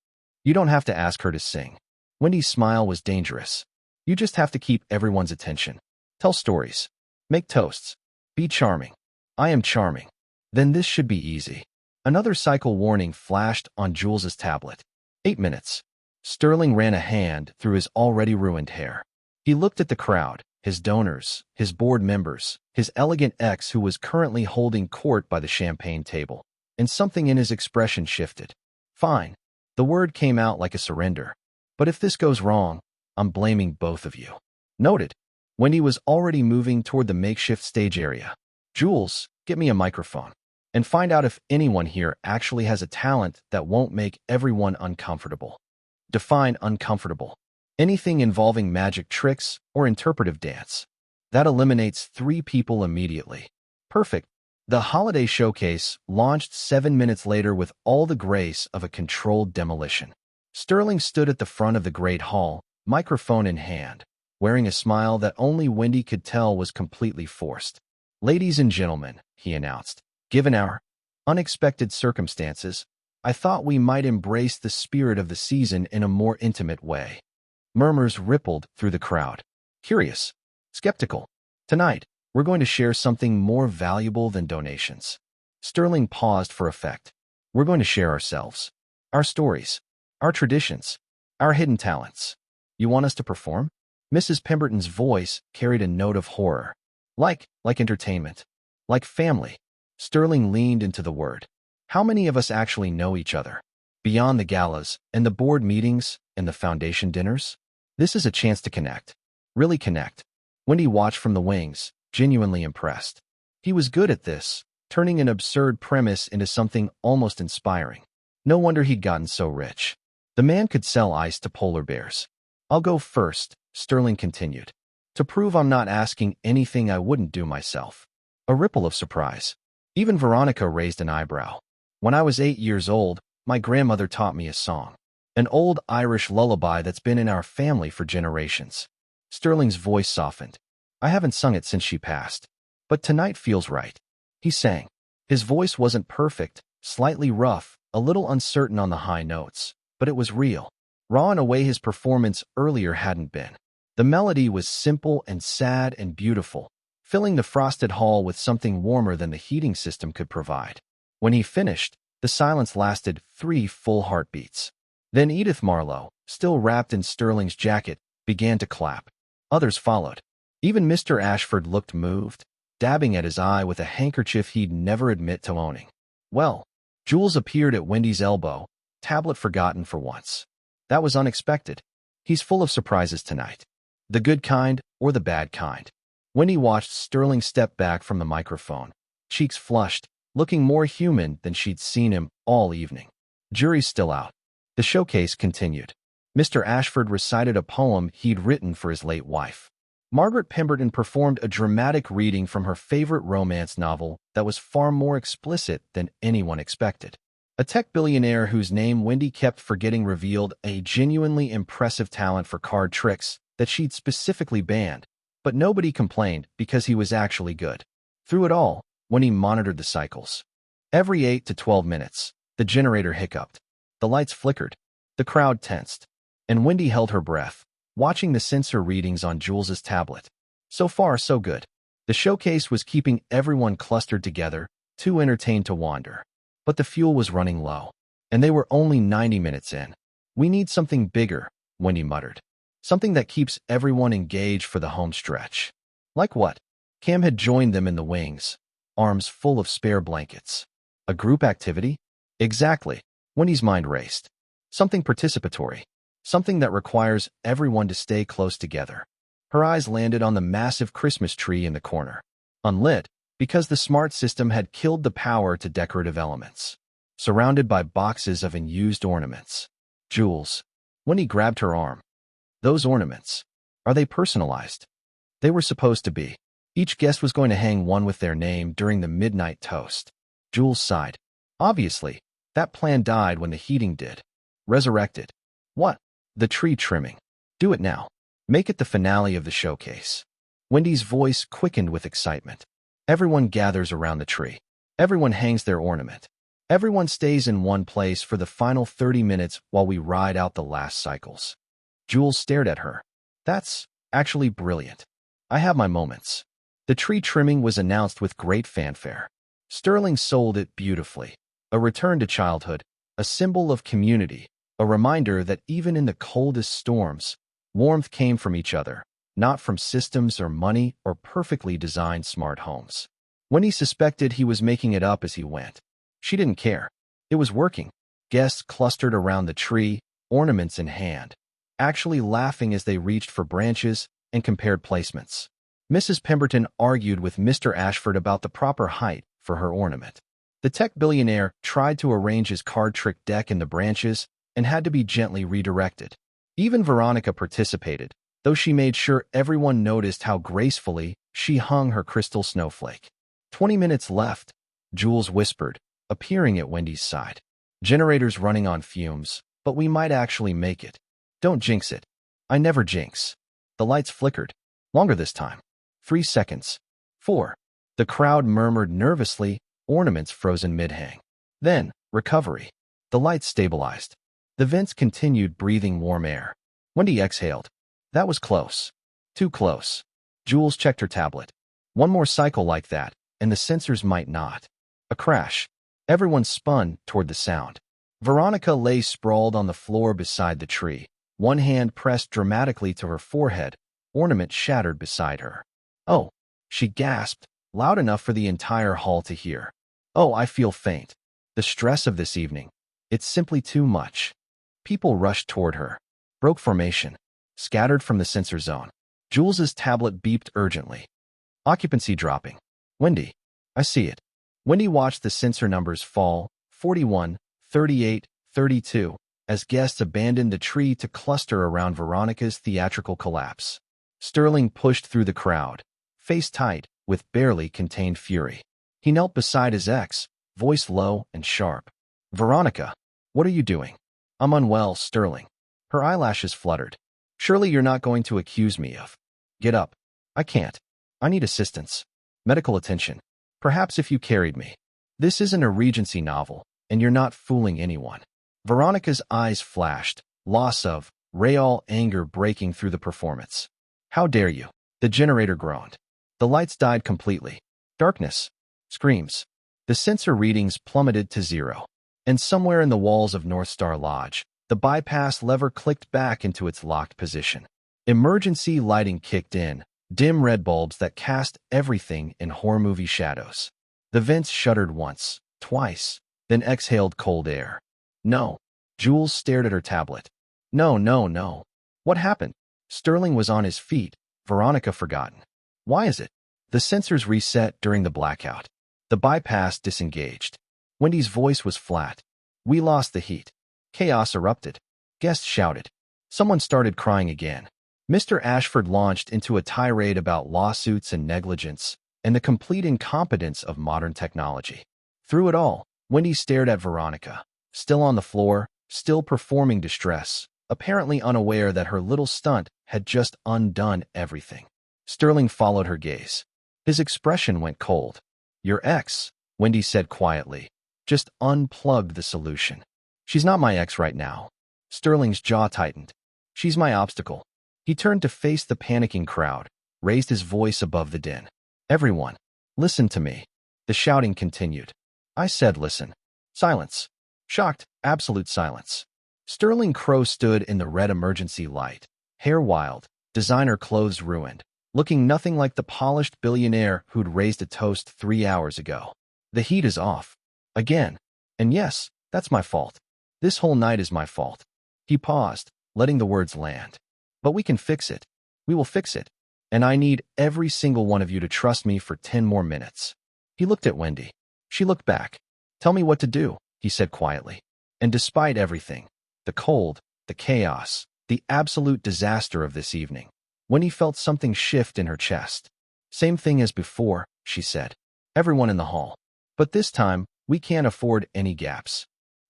You don't have to ask her to sing. Wendy's smile was dangerous. You just have to keep everyone's attention. Tell stories. Make toasts. Be charming. I am charming. Then this should be easy. Another cycle warning flashed on Jules's tablet. 8 minutes. Sterling ran a hand through his already ruined hair. He looked at the crowd, his donors, his board members, his elegant ex who was currently holding court by the champagne table, and something in his expression shifted. Fine. The word came out like a surrender. But if this goes wrong, I'm blaming both of you. Noted. Wendy was already moving toward the makeshift stage area. Jules, get me a microphone. And find out if anyone here actually has a talent that won't make everyone uncomfortable. Define uncomfortable. Anything involving magic tricks or interpretive dance. That eliminates 3 people immediately. Perfect. The holiday showcase launched 7 minutes later with all the grace of a controlled demolition. Sterling stood at the front of the great hall, microphone in hand, wearing a smile that only Wendy could tell was completely forced. Ladies and gentlemen, he announced, given our unexpected circumstances, I thought we might embrace the spirit of the season in a more intimate way. Murmurs rippled through the crowd. Curious. Skeptical. Tonight, we're going to share something more valuable than donations. Sterling paused for effect. We're going to share ourselves. Our stories. Our traditions. Our hidden talents. You want us to perform? Mrs. Pemberton's voice carried a note of horror. Like entertainment. Like family. Sterling leaned into the word. How many of us actually know each other? Beyond the galas, and the board meetings, and the foundation dinners? This is a chance to connect. Really connect. Wendy watched from the wings, genuinely impressed. He was good at this, turning an absurd premise into something almost inspiring. No wonder he'd gotten so rich. The man could sell ice to polar bears. I'll go first, Sterling continued. To prove I'm not asking anything I wouldn't do myself. A ripple of surprise. Even Veronica raised an eyebrow. When I was 8 years old, my grandmother taught me a song. An old Irish lullaby that's been in our family for generations. Sterling's voice softened. I haven't sung it since she passed. But tonight feels right. He sang. His voice wasn't perfect, slightly rough, a little uncertain on the high notes, but it was real. Raw in a way his performance earlier hadn't been. The melody was simple and sad and beautiful, filling the frosted hall with something warmer than the heating system could provide. When he finished, the silence lasted 3 full heartbeats. Then Edith Marlowe, still wrapped in Sterling's jacket, began to clap. Others followed. Even Mr. Ashford looked moved, dabbing at his eye with a handkerchief he'd never admit to owning. Well, Jules appeared at Wendy's elbow, tablet forgotten for once. That was unexpected. He's full of surprises tonight. The good kind or the bad kind. Wendy watched Sterling step back from the microphone, cheeks flushed, looking more human than she'd seen him all evening. Jury's still out. The showcase continued. Mr. Ashford recited a poem he'd written for his late wife. Margaret Pemberton performed a dramatic reading from her favorite romance novel that was far more explicit than anyone expected. A tech billionaire whose name Wendy kept forgetting revealed a genuinely impressive talent for card tricks that she'd specifically banned, but nobody complained because he was actually good. Through it all, Wendy monitored the cycles. Every 8 to 12 minutes, the generator hiccuped. The lights flickered. The crowd tensed. And Wendy held her breath, watching the sensor readings on Jules's tablet. So far, so good. The showcase was keeping everyone clustered together, too entertained to wander. But the fuel was running low, and they were only 90 minutes in. We need something bigger, Wendy muttered. Something that keeps everyone engaged for the home stretch. Like what? Cam had joined them in the wings, arms full of spare blankets. A group activity? Exactly. Wendy's mind raced. Something participatory. Something that requires everyone to stay close together. Her eyes landed on the massive Christmas tree in the corner. Unlit, because the smart system had killed the power to decorative elements. Surrounded by boxes of unused ornaments. Jules. Wendy grabbed her arm. Those ornaments. Are they personalized? They were supposed to be. Each guest was going to hang one with their name during the midnight toast. Jules sighed. Obviously, that plan died when the heating did. Resurrected. What? The tree trimming. Do it now. Make it the finale of the showcase. Wendy's voice quickened with excitement. Everyone gathers around the tree. Everyone hangs their ornament. Everyone stays in one place for the final 30 minutes while we ride out the last cycles. Jules stared at her. That's actually brilliant. I have my moments. The tree trimming was announced with great fanfare. Sterling sold it beautifully. A return to childhood, a symbol of community, a reminder that even in the coldest storms, warmth came from each other, not from systems or money or perfectly designed smart homes. Wendy suspected he was making it up as he went. She didn't care. It was working. Guests clustered around the tree, ornaments in hand, actually laughing as they reached for branches and compared placements. Mrs. Pemberton argued with Mr. Ashford about the proper height for her ornament. The tech billionaire tried to arrange his card trick deck in the branches and had to be gently redirected. Even Veronica participated, though she made sure everyone noticed how gracefully she hung her crystal snowflake. 20 minutes left, Jules whispered, appearing at Wendy's side. Generator's running on fumes, but we might actually make it. Don't jinx it. I never jinx. The lights flickered. Longer this time. 3 seconds. 4. The crowd murmured nervously, ornaments frozen mid-hang. Then, recovery. The lights stabilized. The vents continued breathing warm air. Wendy exhaled. That was close. Too close. Jules checked her tablet. One more cycle like that, and the sensors might not. A crash. Everyone spun toward the sound. Veronica lay sprawled on the floor beside the tree, one hand pressed dramatically to her forehead, ornament shattered beside her. Oh, she gasped, loud enough for the entire hall to hear. Oh, I feel faint. The stress of this evening. It's simply too much. People rushed toward her. Broke formation. Scattered from the sensor zone. Jules's tablet beeped urgently. Occupancy dropping. Wendy. I see it. Wendy watched the sensor numbers fall, 41, 38, 32, as guests abandoned the tree to cluster around Veronica's theatrical collapse. Sterling pushed through the crowd, face tight, with barely contained fury. He knelt beside his ex, voice low and sharp. Veronica, what are you doing? I'm unwell, Sterling. Her eyelashes fluttered. Surely you're not going to accuse me of. Get up. I can't. I need assistance. Medical attention. Perhaps if you carried me. This isn't a Regency novel, and you're not fooling anyone. Veronica's eyes flashed, loss of, real anger breaking through the performance. How dare you? The generator groaned. The lights died completely. Darkness. Screams. The sensor readings plummeted to 0. And somewhere in the walls of Northstar Lodge, the bypass lever clicked back into its locked position. Emergency lighting kicked in, dim red bulbs that cast everything in horror movie shadows. The vents shuddered once, twice, then exhaled cold air. No. Jules stared at her tablet. No, no, no. What happened? Sterling was on his feet, Veronica forgotten. Why is it? The sensors reset during the blackout. The bypass disengaged. Wendy's voice was flat. We lost the heat. Chaos erupted. Guests shouted. Someone started crying again. Mr. Ashford launched into a tirade about lawsuits and negligence and the complete incompetence of modern technology. Through it all, Wendy stared at Veronica, still on the floor, still performing distress, apparently unaware that her little stunt had just undone everything. Sterling followed her gaze. His expression went cold. Your ex, Wendy said quietly, just unplugged the solution. She's not my ex right now. Sterling's jaw tightened. She's my obstacle. He turned to face the panicking crowd, raised his voice above the din. Everyone, listen to me. The shouting continued. I said listen. Silence. Shocked, absolute silence. Sterling Crowe stood in the red emergency light, hair wild, designer clothes ruined, looking nothing like the polished billionaire who'd raised a toast 3 hours ago. The heat is off. Again. And yes, that's my fault. This whole night is my fault. He paused, letting the words land. But we can fix it. We will fix it. And I need every single one of you to trust me for 10 more minutes. He looked at Wendy. She looked back. Tell me what to do, he said quietly. And despite everything, the cold, the chaos, the absolute disaster of this evening, Wendy felt something shift in her chest. Same thing as before, she said. Everyone in the hall. But this time, we can't afford any gaps.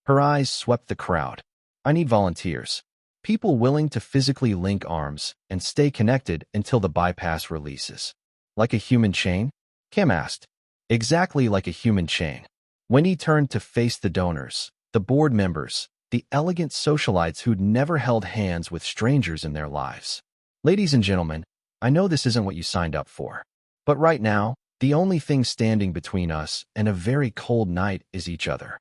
Her eyes swept the crowd. I need volunteers. People willing to physically link arms and stay connected until the bypass releases. Like a human chain? Kim asked. Exactly like a human chain. Wendy turned to face the donors, the board members, the elegant socialites who'd never held hands with strangers in their lives. Ladies and gentlemen, I know this isn't what you signed up for. But right now, the only thing standing between us and a very cold night is each other.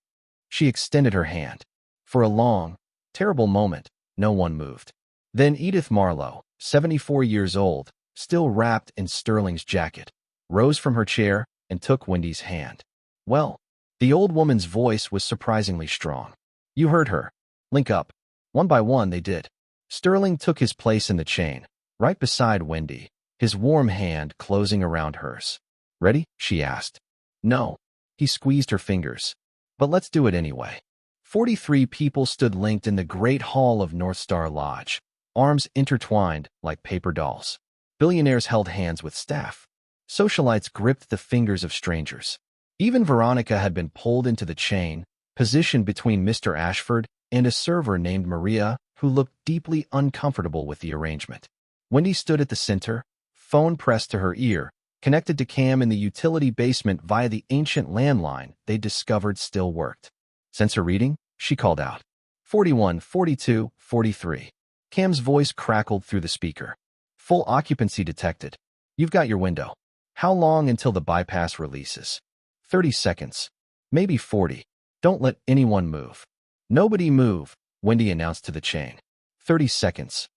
She extended her hand. For a long, terrible moment, no one moved. Then Edith Marlowe, 74 years old, still wrapped in Sterling's jacket, rose from her chair and took Wendy's hand. Well, the old woman's voice was surprisingly strong. You heard her. Link up. One by one they did. Sterling took his place in the chain, right beside Wendy, his warm hand closing around hers. Ready? She asked. No. He squeezed her fingers. But let's do it anyway. 43 people stood linked in the great hall of Northstar Lodge, arms intertwined like paper dolls. Billionaires held hands with staff. Socialites gripped the fingers of strangers. Even Veronica had been pulled into the chain, positioned between Mr. Ashford and a server named Maria, who looked deeply uncomfortable with the arrangement. Wendy stood at the center, phone pressed to her ear, connected to Cam in the utility basement via the ancient landline they discovered still worked. Sensor reading? She called out. 41, 42, 43. Cam's voice crackled through the speaker. Full occupancy detected. You've got your window. How long until the bypass releases? 30 seconds. Maybe 40. Don't let anyone move. Nobody move, Wendy announced to the chain. 30 seconds.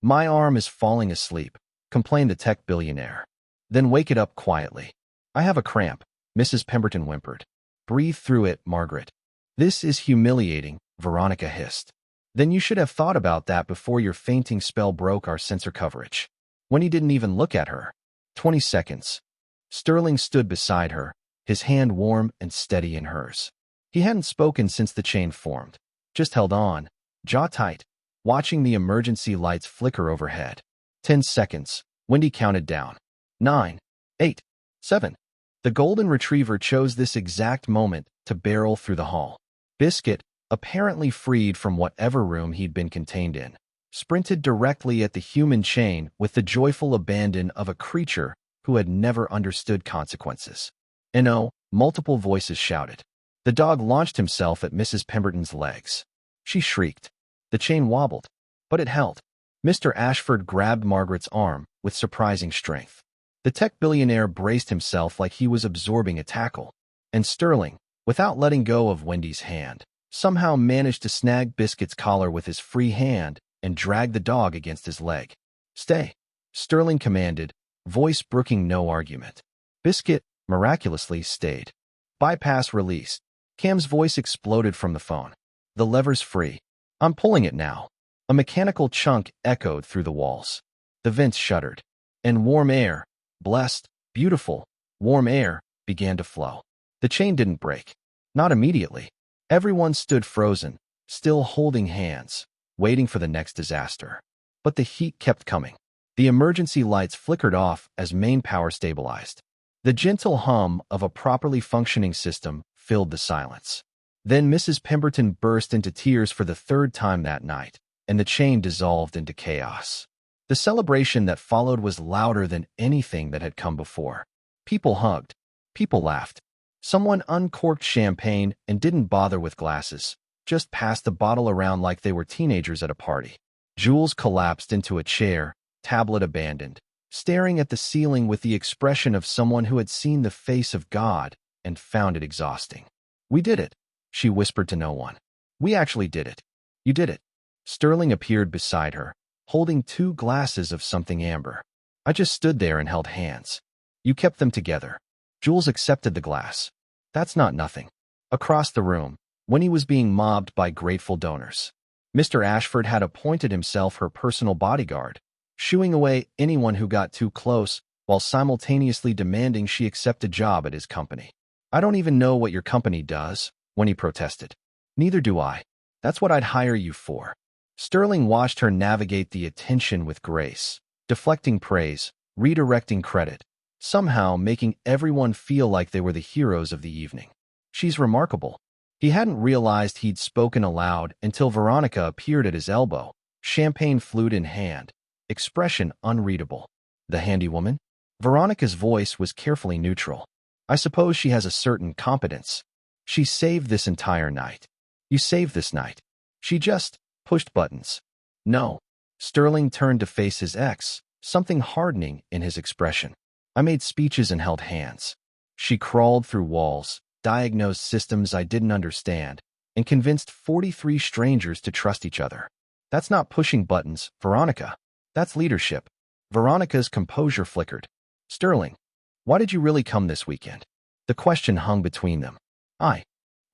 My arm is falling asleep, complained the tech billionaire. Then wake it up quietly. I have a cramp, Mrs. Pemberton whimpered. Breathe through it, Margaret. This is humiliating, Veronica hissed. Then you should have thought about that before your fainting spell broke our sensor coverage. Wendy didn't even look at her. 20 seconds. Sterling stood beside her, his hand warm and steady in hers. He hadn't spoken since the chain formed, just held on, jaw tight, watching the emergency lights flicker overhead. 10 seconds. Wendy counted down. 9, 8, 7. The golden retriever chose this exact moment to barrel through the hall. Biscuit, apparently freed from whatever room he'd been contained in, sprinted directly at the human chain with the joyful abandon of a creature who had never understood consequences. No, multiple voices shouted. The dog launched himself at Mrs. Pemberton's legs. She shrieked. The chain wobbled, but it held. Mr. Ashford grabbed Margaret's arm with surprising strength. The tech billionaire braced himself like he was absorbing a tackle, and Sterling, without letting go of Wendy's hand, somehow managed to snag Biscuit's collar with his free hand and drag the dog against his leg. Stay, Sterling commanded, voice brooking no argument. Biscuit, miraculously, stayed. Bypass released. Cam's voice exploded from the phone. The lever's free. I'm pulling it now. A mechanical chunk echoed through the walls. The vents shuddered, and warm air, Blessed, beautiful, warm air began to flow. The chain didn't break. Not immediately. Everyone stood frozen, still holding hands, waiting for the next disaster. But the heat kept coming. The emergency lights flickered off as main power stabilized. The gentle hum of a properly functioning system filled the silence. Then Mrs. Pemberton burst into tears for the third time that night, and the chain dissolved into chaos. The celebration that followed was louder than anything that had come before. People hugged. People laughed. Someone uncorked champagne and didn't bother with glasses, just passed the bottle around like they were teenagers at a party. Jules collapsed into a chair, tablet abandoned, staring at the ceiling with the expression of someone who had seen the face of God and found it exhausting. "We did it," she whispered to no one. "We actually did it. You did it." Sterling appeared beside her, holding 2 glasses of something amber. "I just stood there and held hands. You kept them together." Jules accepted the glass. "That's not nothing." Across the room, Winnie was being mobbed by grateful donors. Mr. Ashford had appointed himself her personal bodyguard, shooing away anyone who got too close while simultaneously demanding she accept a job at his company. "I don't even know what your company does," Winnie protested. "Neither do I. That's what I'd hire you for." Sterling watched her navigate the attention with grace, deflecting praise, redirecting credit, somehow making everyone feel like they were the heroes of the evening. "She's remarkable." He hadn't realized he'd spoken aloud until Veronica appeared at his elbow, champagne flute in hand, expression unreadable. "The handy woman?" Veronica's voice was carefully neutral. "I suppose she has a certain competence. She saved this entire night." "You saved this night." "She just pushed buttons." "No." Sterling turned to face his ex, something hardening in his expression. "I made speeches and held hands. She crawled through walls, diagnosed systems I didn't understand, and convinced 43 strangers to trust each other. That's not pushing buttons, Veronica. That's leadership." Veronica's composure flickered. "Sterling, why did you really come this weekend?" The question hung between them.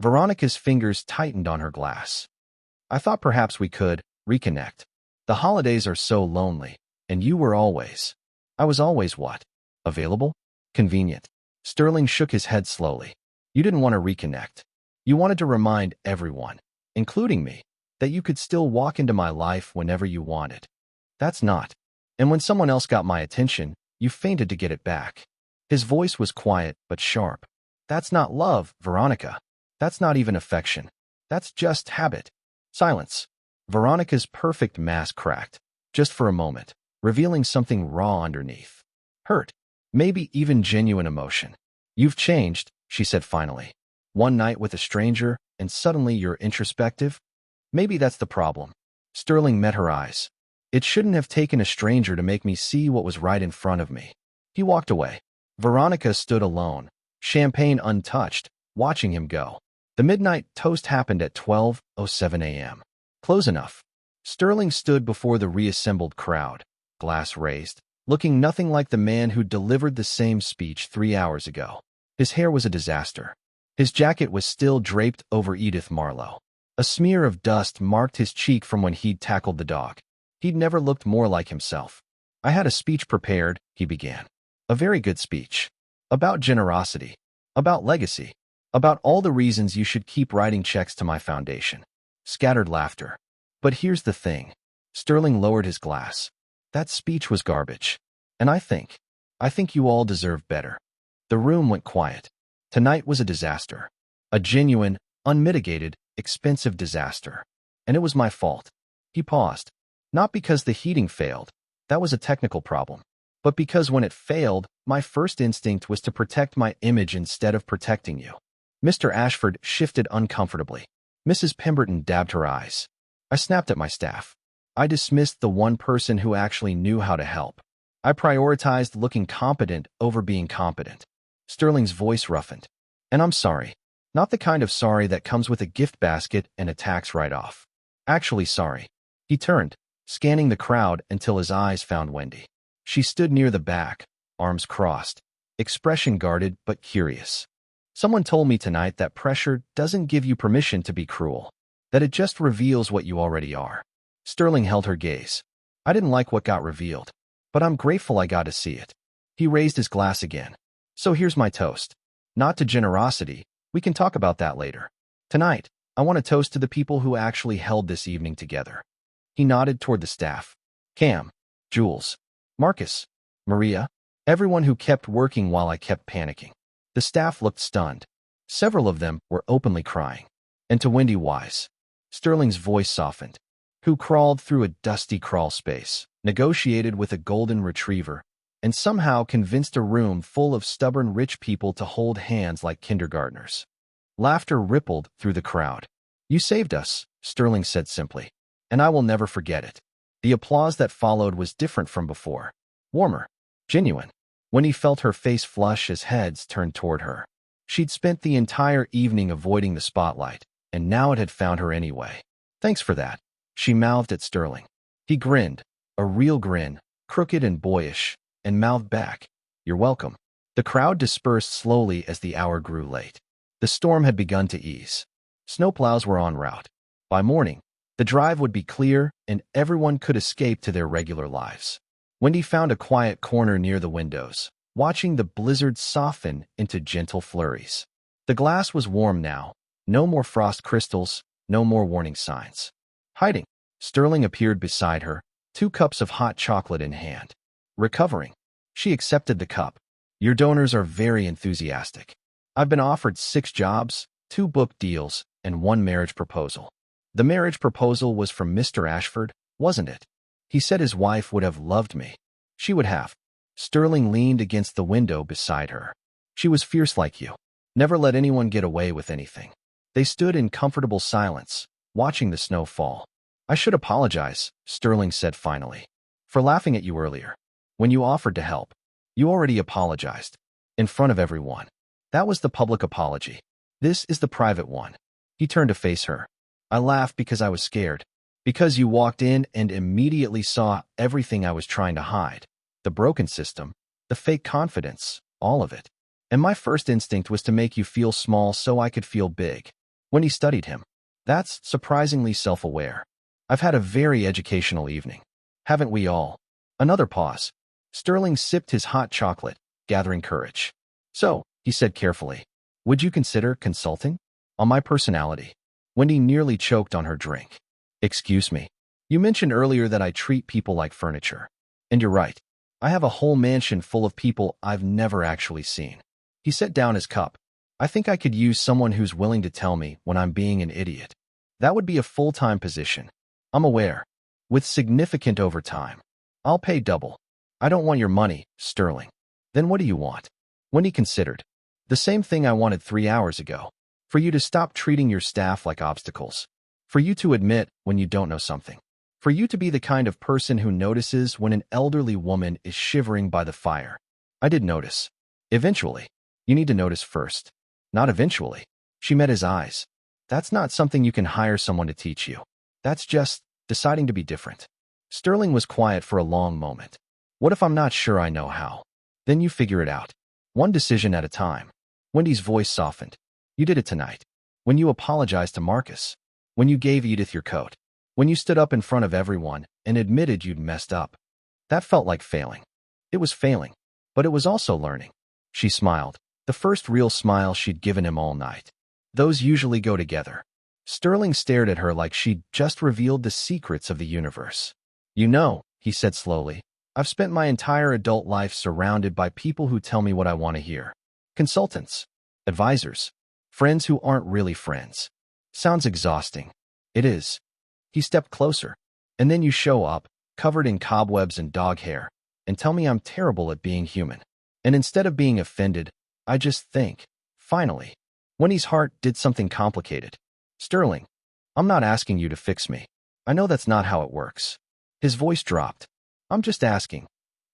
Veronica's fingers tightened on her glass. "I thought perhaps we could reconnect. The holidays are so lonely, and you were always—" "I was always what? Available? Convenient." Sterling shook his head slowly. "You didn't want to reconnect. You wanted to remind everyone, including me, that you could still walk into my life whenever you wanted. That's not. And when someone else got my attention, you fainted to get it back." His voice was quiet but sharp. "That's not love, Veronica. That's not even affection. That's just habit." Silence. Veronica's perfect mask cracked, just for a moment, revealing something raw underneath. Hurt. Maybe even genuine emotion. "You've changed," she said finally. "One night with a stranger, and suddenly you're introspective? Maybe that's the problem." Sterling met her eyes. "It shouldn't have taken a stranger to make me see what was right in front of me." He walked away. Veronica stood alone, champagne untouched, watching him go. The midnight toast happened at 12:07 a.m. Close enough. Sterling stood before the reassembled crowd, glass raised, looking nothing like the man who delivered the same speech 3 hours ago. His hair was a disaster. His jacket was still draped over Edith Marlowe. A smear of dust marked his cheek from when he'd tackled the dog. He'd never looked more like himself. "I had a speech prepared," he began. "A very good speech. About generosity. About legacy. About all the reasons you should keep writing checks to my foundation." Scattered laughter. "But here's the thing." Sterling lowered his glass. "That speech was garbage. And I think you all deserve better." The room went quiet. Tonight was a disaster. A genuine, unmitigated, expensive disaster. And it was my fault. He paused. "Not because the heating failed. That was a technical problem. But because when it failed, my first instinct was to protect my image instead of protecting you." Mr. Ashford shifted uncomfortably. Mrs. Pemberton dabbed her eyes. "I snapped at my staff. I dismissed the one person who actually knew how to help. I prioritized looking competent over being competent." Sterling's voice roughened. "And I'm sorry. Not the kind of sorry that comes with a gift basket and a tax write-off. Actually sorry." He turned, scanning the crowd until his eyes found Wendy. She stood near the back, arms crossed, expression guarded but curious. "Someone told me tonight that pressure doesn't give you permission to be cruel, that it just reveals what you already are." Sterling held her gaze. "I didn't like what got revealed, but I'm grateful I got to see it." He raised his glass again. So here's my toast. Not to generosity. We can talk about that later. Tonight, I want to toast to the people who actually held this evening together. He nodded toward the staff. Cam, Jules, Marcus, Maria, everyone who kept working while I kept panicking. The staff looked stunned. Several of them were openly crying. And to Wendy Wise. Sterling's voice softened. Who crawled through a dusty crawl space, negotiated with a golden retriever, and somehow convinced a room full of stubborn rich people to hold hands like kindergartners. Laughter rippled through the crowd. You saved us, Sterling said simply. And I will never forget it. The applause that followed was different from before. Warmer. Genuine. When he felt her face flush as heads turned toward her. She'd spent the entire evening avoiding the spotlight, and now it had found her anyway. Thanks for that, she mouthed at Sterling. He grinned, a real grin, crooked and boyish, and mouthed back, You're welcome. The crowd dispersed slowly as the hour grew late. The storm had begun to ease. Snowplows were en route. By morning, the drive would be clear and everyone could escape to their regular lives. Wendy found a quiet corner near the windows, watching the blizzard soften into gentle flurries. The glass was warm now. No more frost crystals, no more warning signs. Hiding, Sterling appeared beside her, 2 cups of hot chocolate in hand. Recovering. She accepted the cup. Your donors are very enthusiastic. I've been offered 6 jobs, 2 book deals, and 1 marriage proposal. The marriage proposal was from Mr. Ashford, wasn't it? He said his wife would have loved me. She would have. Sterling leaned against the window beside her. She was fierce like you. Never let anyone get away with anything. They stood in comfortable silence, watching the snow fall. I should apologize, Sterling said finally, for laughing at you earlier. When you offered to help, you already apologized. In front of everyone. That was the public apology. This is the private one. He turned to face her. I laughed because I was scared. Because you walked in and immediately saw everything I was trying to hide. The broken system, the fake confidence, all of it. And my first instinct was to make you feel small so I could feel big. When he studied him. That's surprisingly self-aware. I've had a very educational evening. Haven't we all? Another pause. Sterling sipped his hot chocolate, gathering courage. So, he said carefully, would you consider consulting? On my personality. Wendy nearly choked on her drink. Excuse me. You mentioned earlier that I treat people like furniture. And you're right. I have a whole mansion full of people I've never actually seen. He set down his cup. I think I could use someone who's willing to tell me when I'm being an idiot. That would be a full-time position. I'm aware. With significant overtime. I'll pay double. I don't want your money, Sterling. Then what do you want? Wendy considered. The same thing I wanted 3 hours ago. For you to stop treating your staff like obstacles. For you to admit when you don't know something. For you to be the kind of person who notices when an elderly woman is shivering by the fire. I did notice. Eventually. You need to notice first. Not eventually. She met his eyes. That's not something you can hire someone to teach you. That's just deciding to be different. Sterling was quiet for a long moment. What if I'm not sure I know how? Then you figure it out. One decision at a time. Wendy's voice softened. You did it tonight. When you apologized to Marcus. When you gave Edith your coat. When you stood up in front of everyone and admitted you'd messed up. That felt like failing. It was failing. But it was also learning. She smiled. The first real smile she'd given him all night. Those usually go together. Sterling stared at her like she'd just revealed the secrets of the universe. You know, he said slowly, I've spent my entire adult life surrounded by people who tell me what I want to hear. Consultants. Advisors. Friends who aren't really friends. Sounds exhausting. It is. He stepped closer. And then you show up, covered in cobwebs and dog hair, and tell me I'm terrible at being human. And instead of being offended, I just think, finally, Winnie's heart did something complicated. Sterling, I'm not asking you to fix me. I know that's not how it works. His voice dropped. I'm just asking.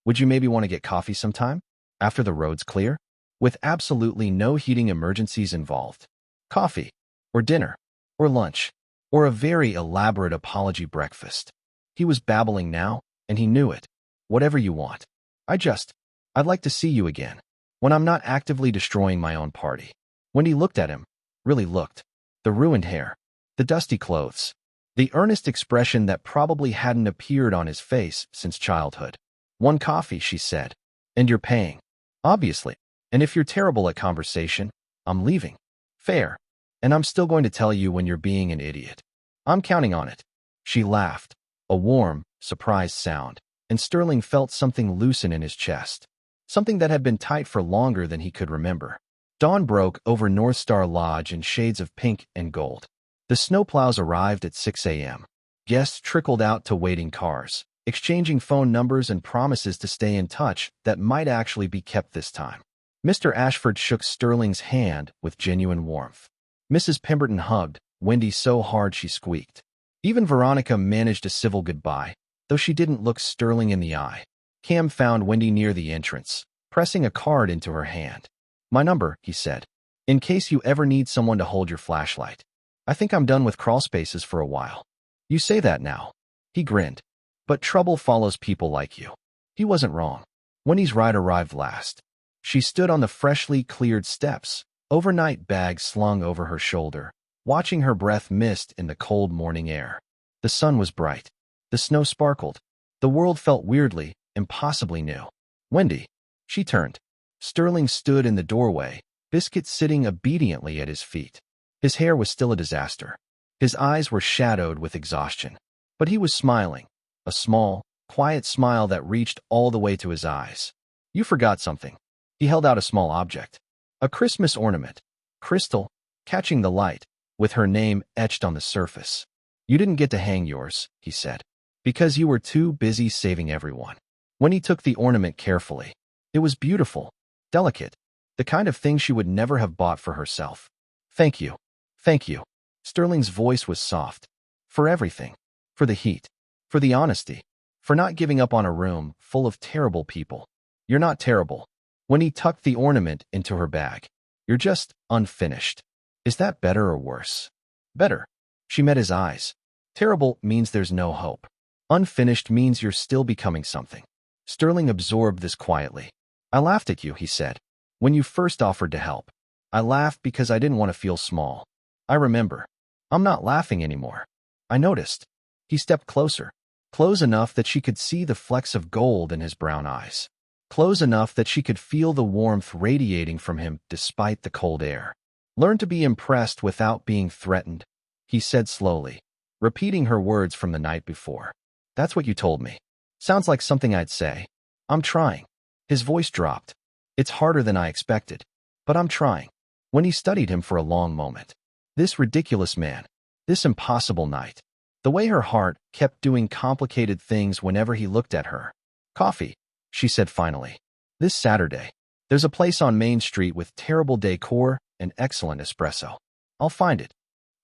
Would you maybe want to get coffee sometime? After the road's clear? With absolutely no heating emergencies involved. Coffee. Or dinner. Or lunch. Or a very elaborate apology breakfast. He was babbling now, and he knew it. Whatever you want. I'd like to see you again. When I'm not actively destroying my own party. When he looked at him, really looked. The ruined hair. The dusty clothes. The earnest expression that probably hadn't appeared on his face since childhood. One coffee, she said. And you're paying. Obviously. And if you're terrible at conversation, I'm leaving. Fair. And I'm still going to tell you when you're being an idiot. I'm counting on it. She laughed, a warm, surprised sound, and Sterling felt something loosen in his chest, something that had been tight for longer than he could remember. Dawn broke over Northstar Lodge in shades of pink and gold. The snowplows arrived at 6 a.m. Guests trickled out to waiting cars, exchanging phone numbers and promises to stay in touch that might actually be kept this time. Mr. Ashford shook Sterling's hand with genuine warmth. Mrs. Pemberton hugged Wendy so hard she squeaked. Even Veronica managed a civil goodbye, though she didn't look Sterling in the eye. Cam found Wendy near the entrance, pressing a card into her hand. My number, he said, in case you ever need someone to hold your flashlight. I think I'm done with crawlspaces for a while. You say that now. He grinned. But trouble follows people like you. He wasn't wrong. Wendy's ride arrived last. She stood on the freshly cleared steps, overnight bag slung over her shoulder, watching her breath mist in the cold morning air. The sun was bright. The snow sparkled. The world felt weirdly, impossibly new. Wendy. She turned. Sterling stood in the doorway, Biscuit sitting obediently at his feet. His hair was still a disaster. His eyes were shadowed with exhaustion. But he was smiling, a small, quiet smile that reached all the way to his eyes. You forgot something. He held out a small object. A Christmas ornament. Crystal, catching the light, with her name etched on the surface. You didn't get to hang yours, he said, because you were too busy saving everyone. When he took the ornament carefully, it was beautiful, delicate, the kind of thing she would never have bought for herself. Thank you. Thank you. Sterling's voice was soft. For everything. For the heat. For the honesty. For not giving up on a room full of terrible people. You're not terrible. When he tucked the ornament into her bag. You're just unfinished. Is that better or worse? Better. She met his eyes. Terrible means there's no hope. Unfinished means you're still becoming something. Sterling absorbed this quietly. I laughed at you, he said, when you first offered to help. I laughed because I didn't want to feel small. I remember. I'm not laughing anymore. I noticed. He stepped closer. Close enough that she could see the flecks of gold in his brown eyes. Close enough that she could feel the warmth radiating from him despite the cold air. Learn to be impressed without being threatened, he said slowly, repeating her words from the night before. That's what you told me. Sounds like something I'd say. I'm trying. His voice dropped. It's harder than I expected, but I'm trying. When he studied him for a long moment. This ridiculous man. This impossible night. The way her heart kept doing complicated things whenever he looked at her. Coffee, she said finally. This Saturday. There's a place on Main Street with terrible decor and excellent espresso. I'll find it.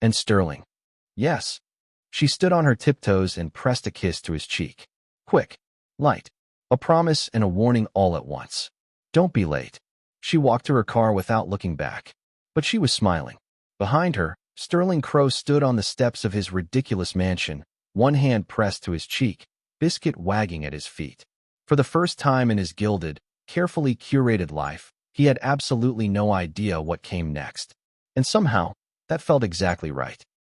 And Sterling. Yes. She stood on her tiptoes and pressed a kiss to his cheek. Quick. Light. A promise and a warning all at once. Don't be late. She walked to her car without looking back. But she was smiling. Behind her, Sterling Crowe stood on the steps of his ridiculous mansion, one hand pressed to his cheek, Biscuit wagging at his feet. For the first time in his gilded, carefully curated life, he had absolutely no idea what came next. And somehow, that felt exactly right.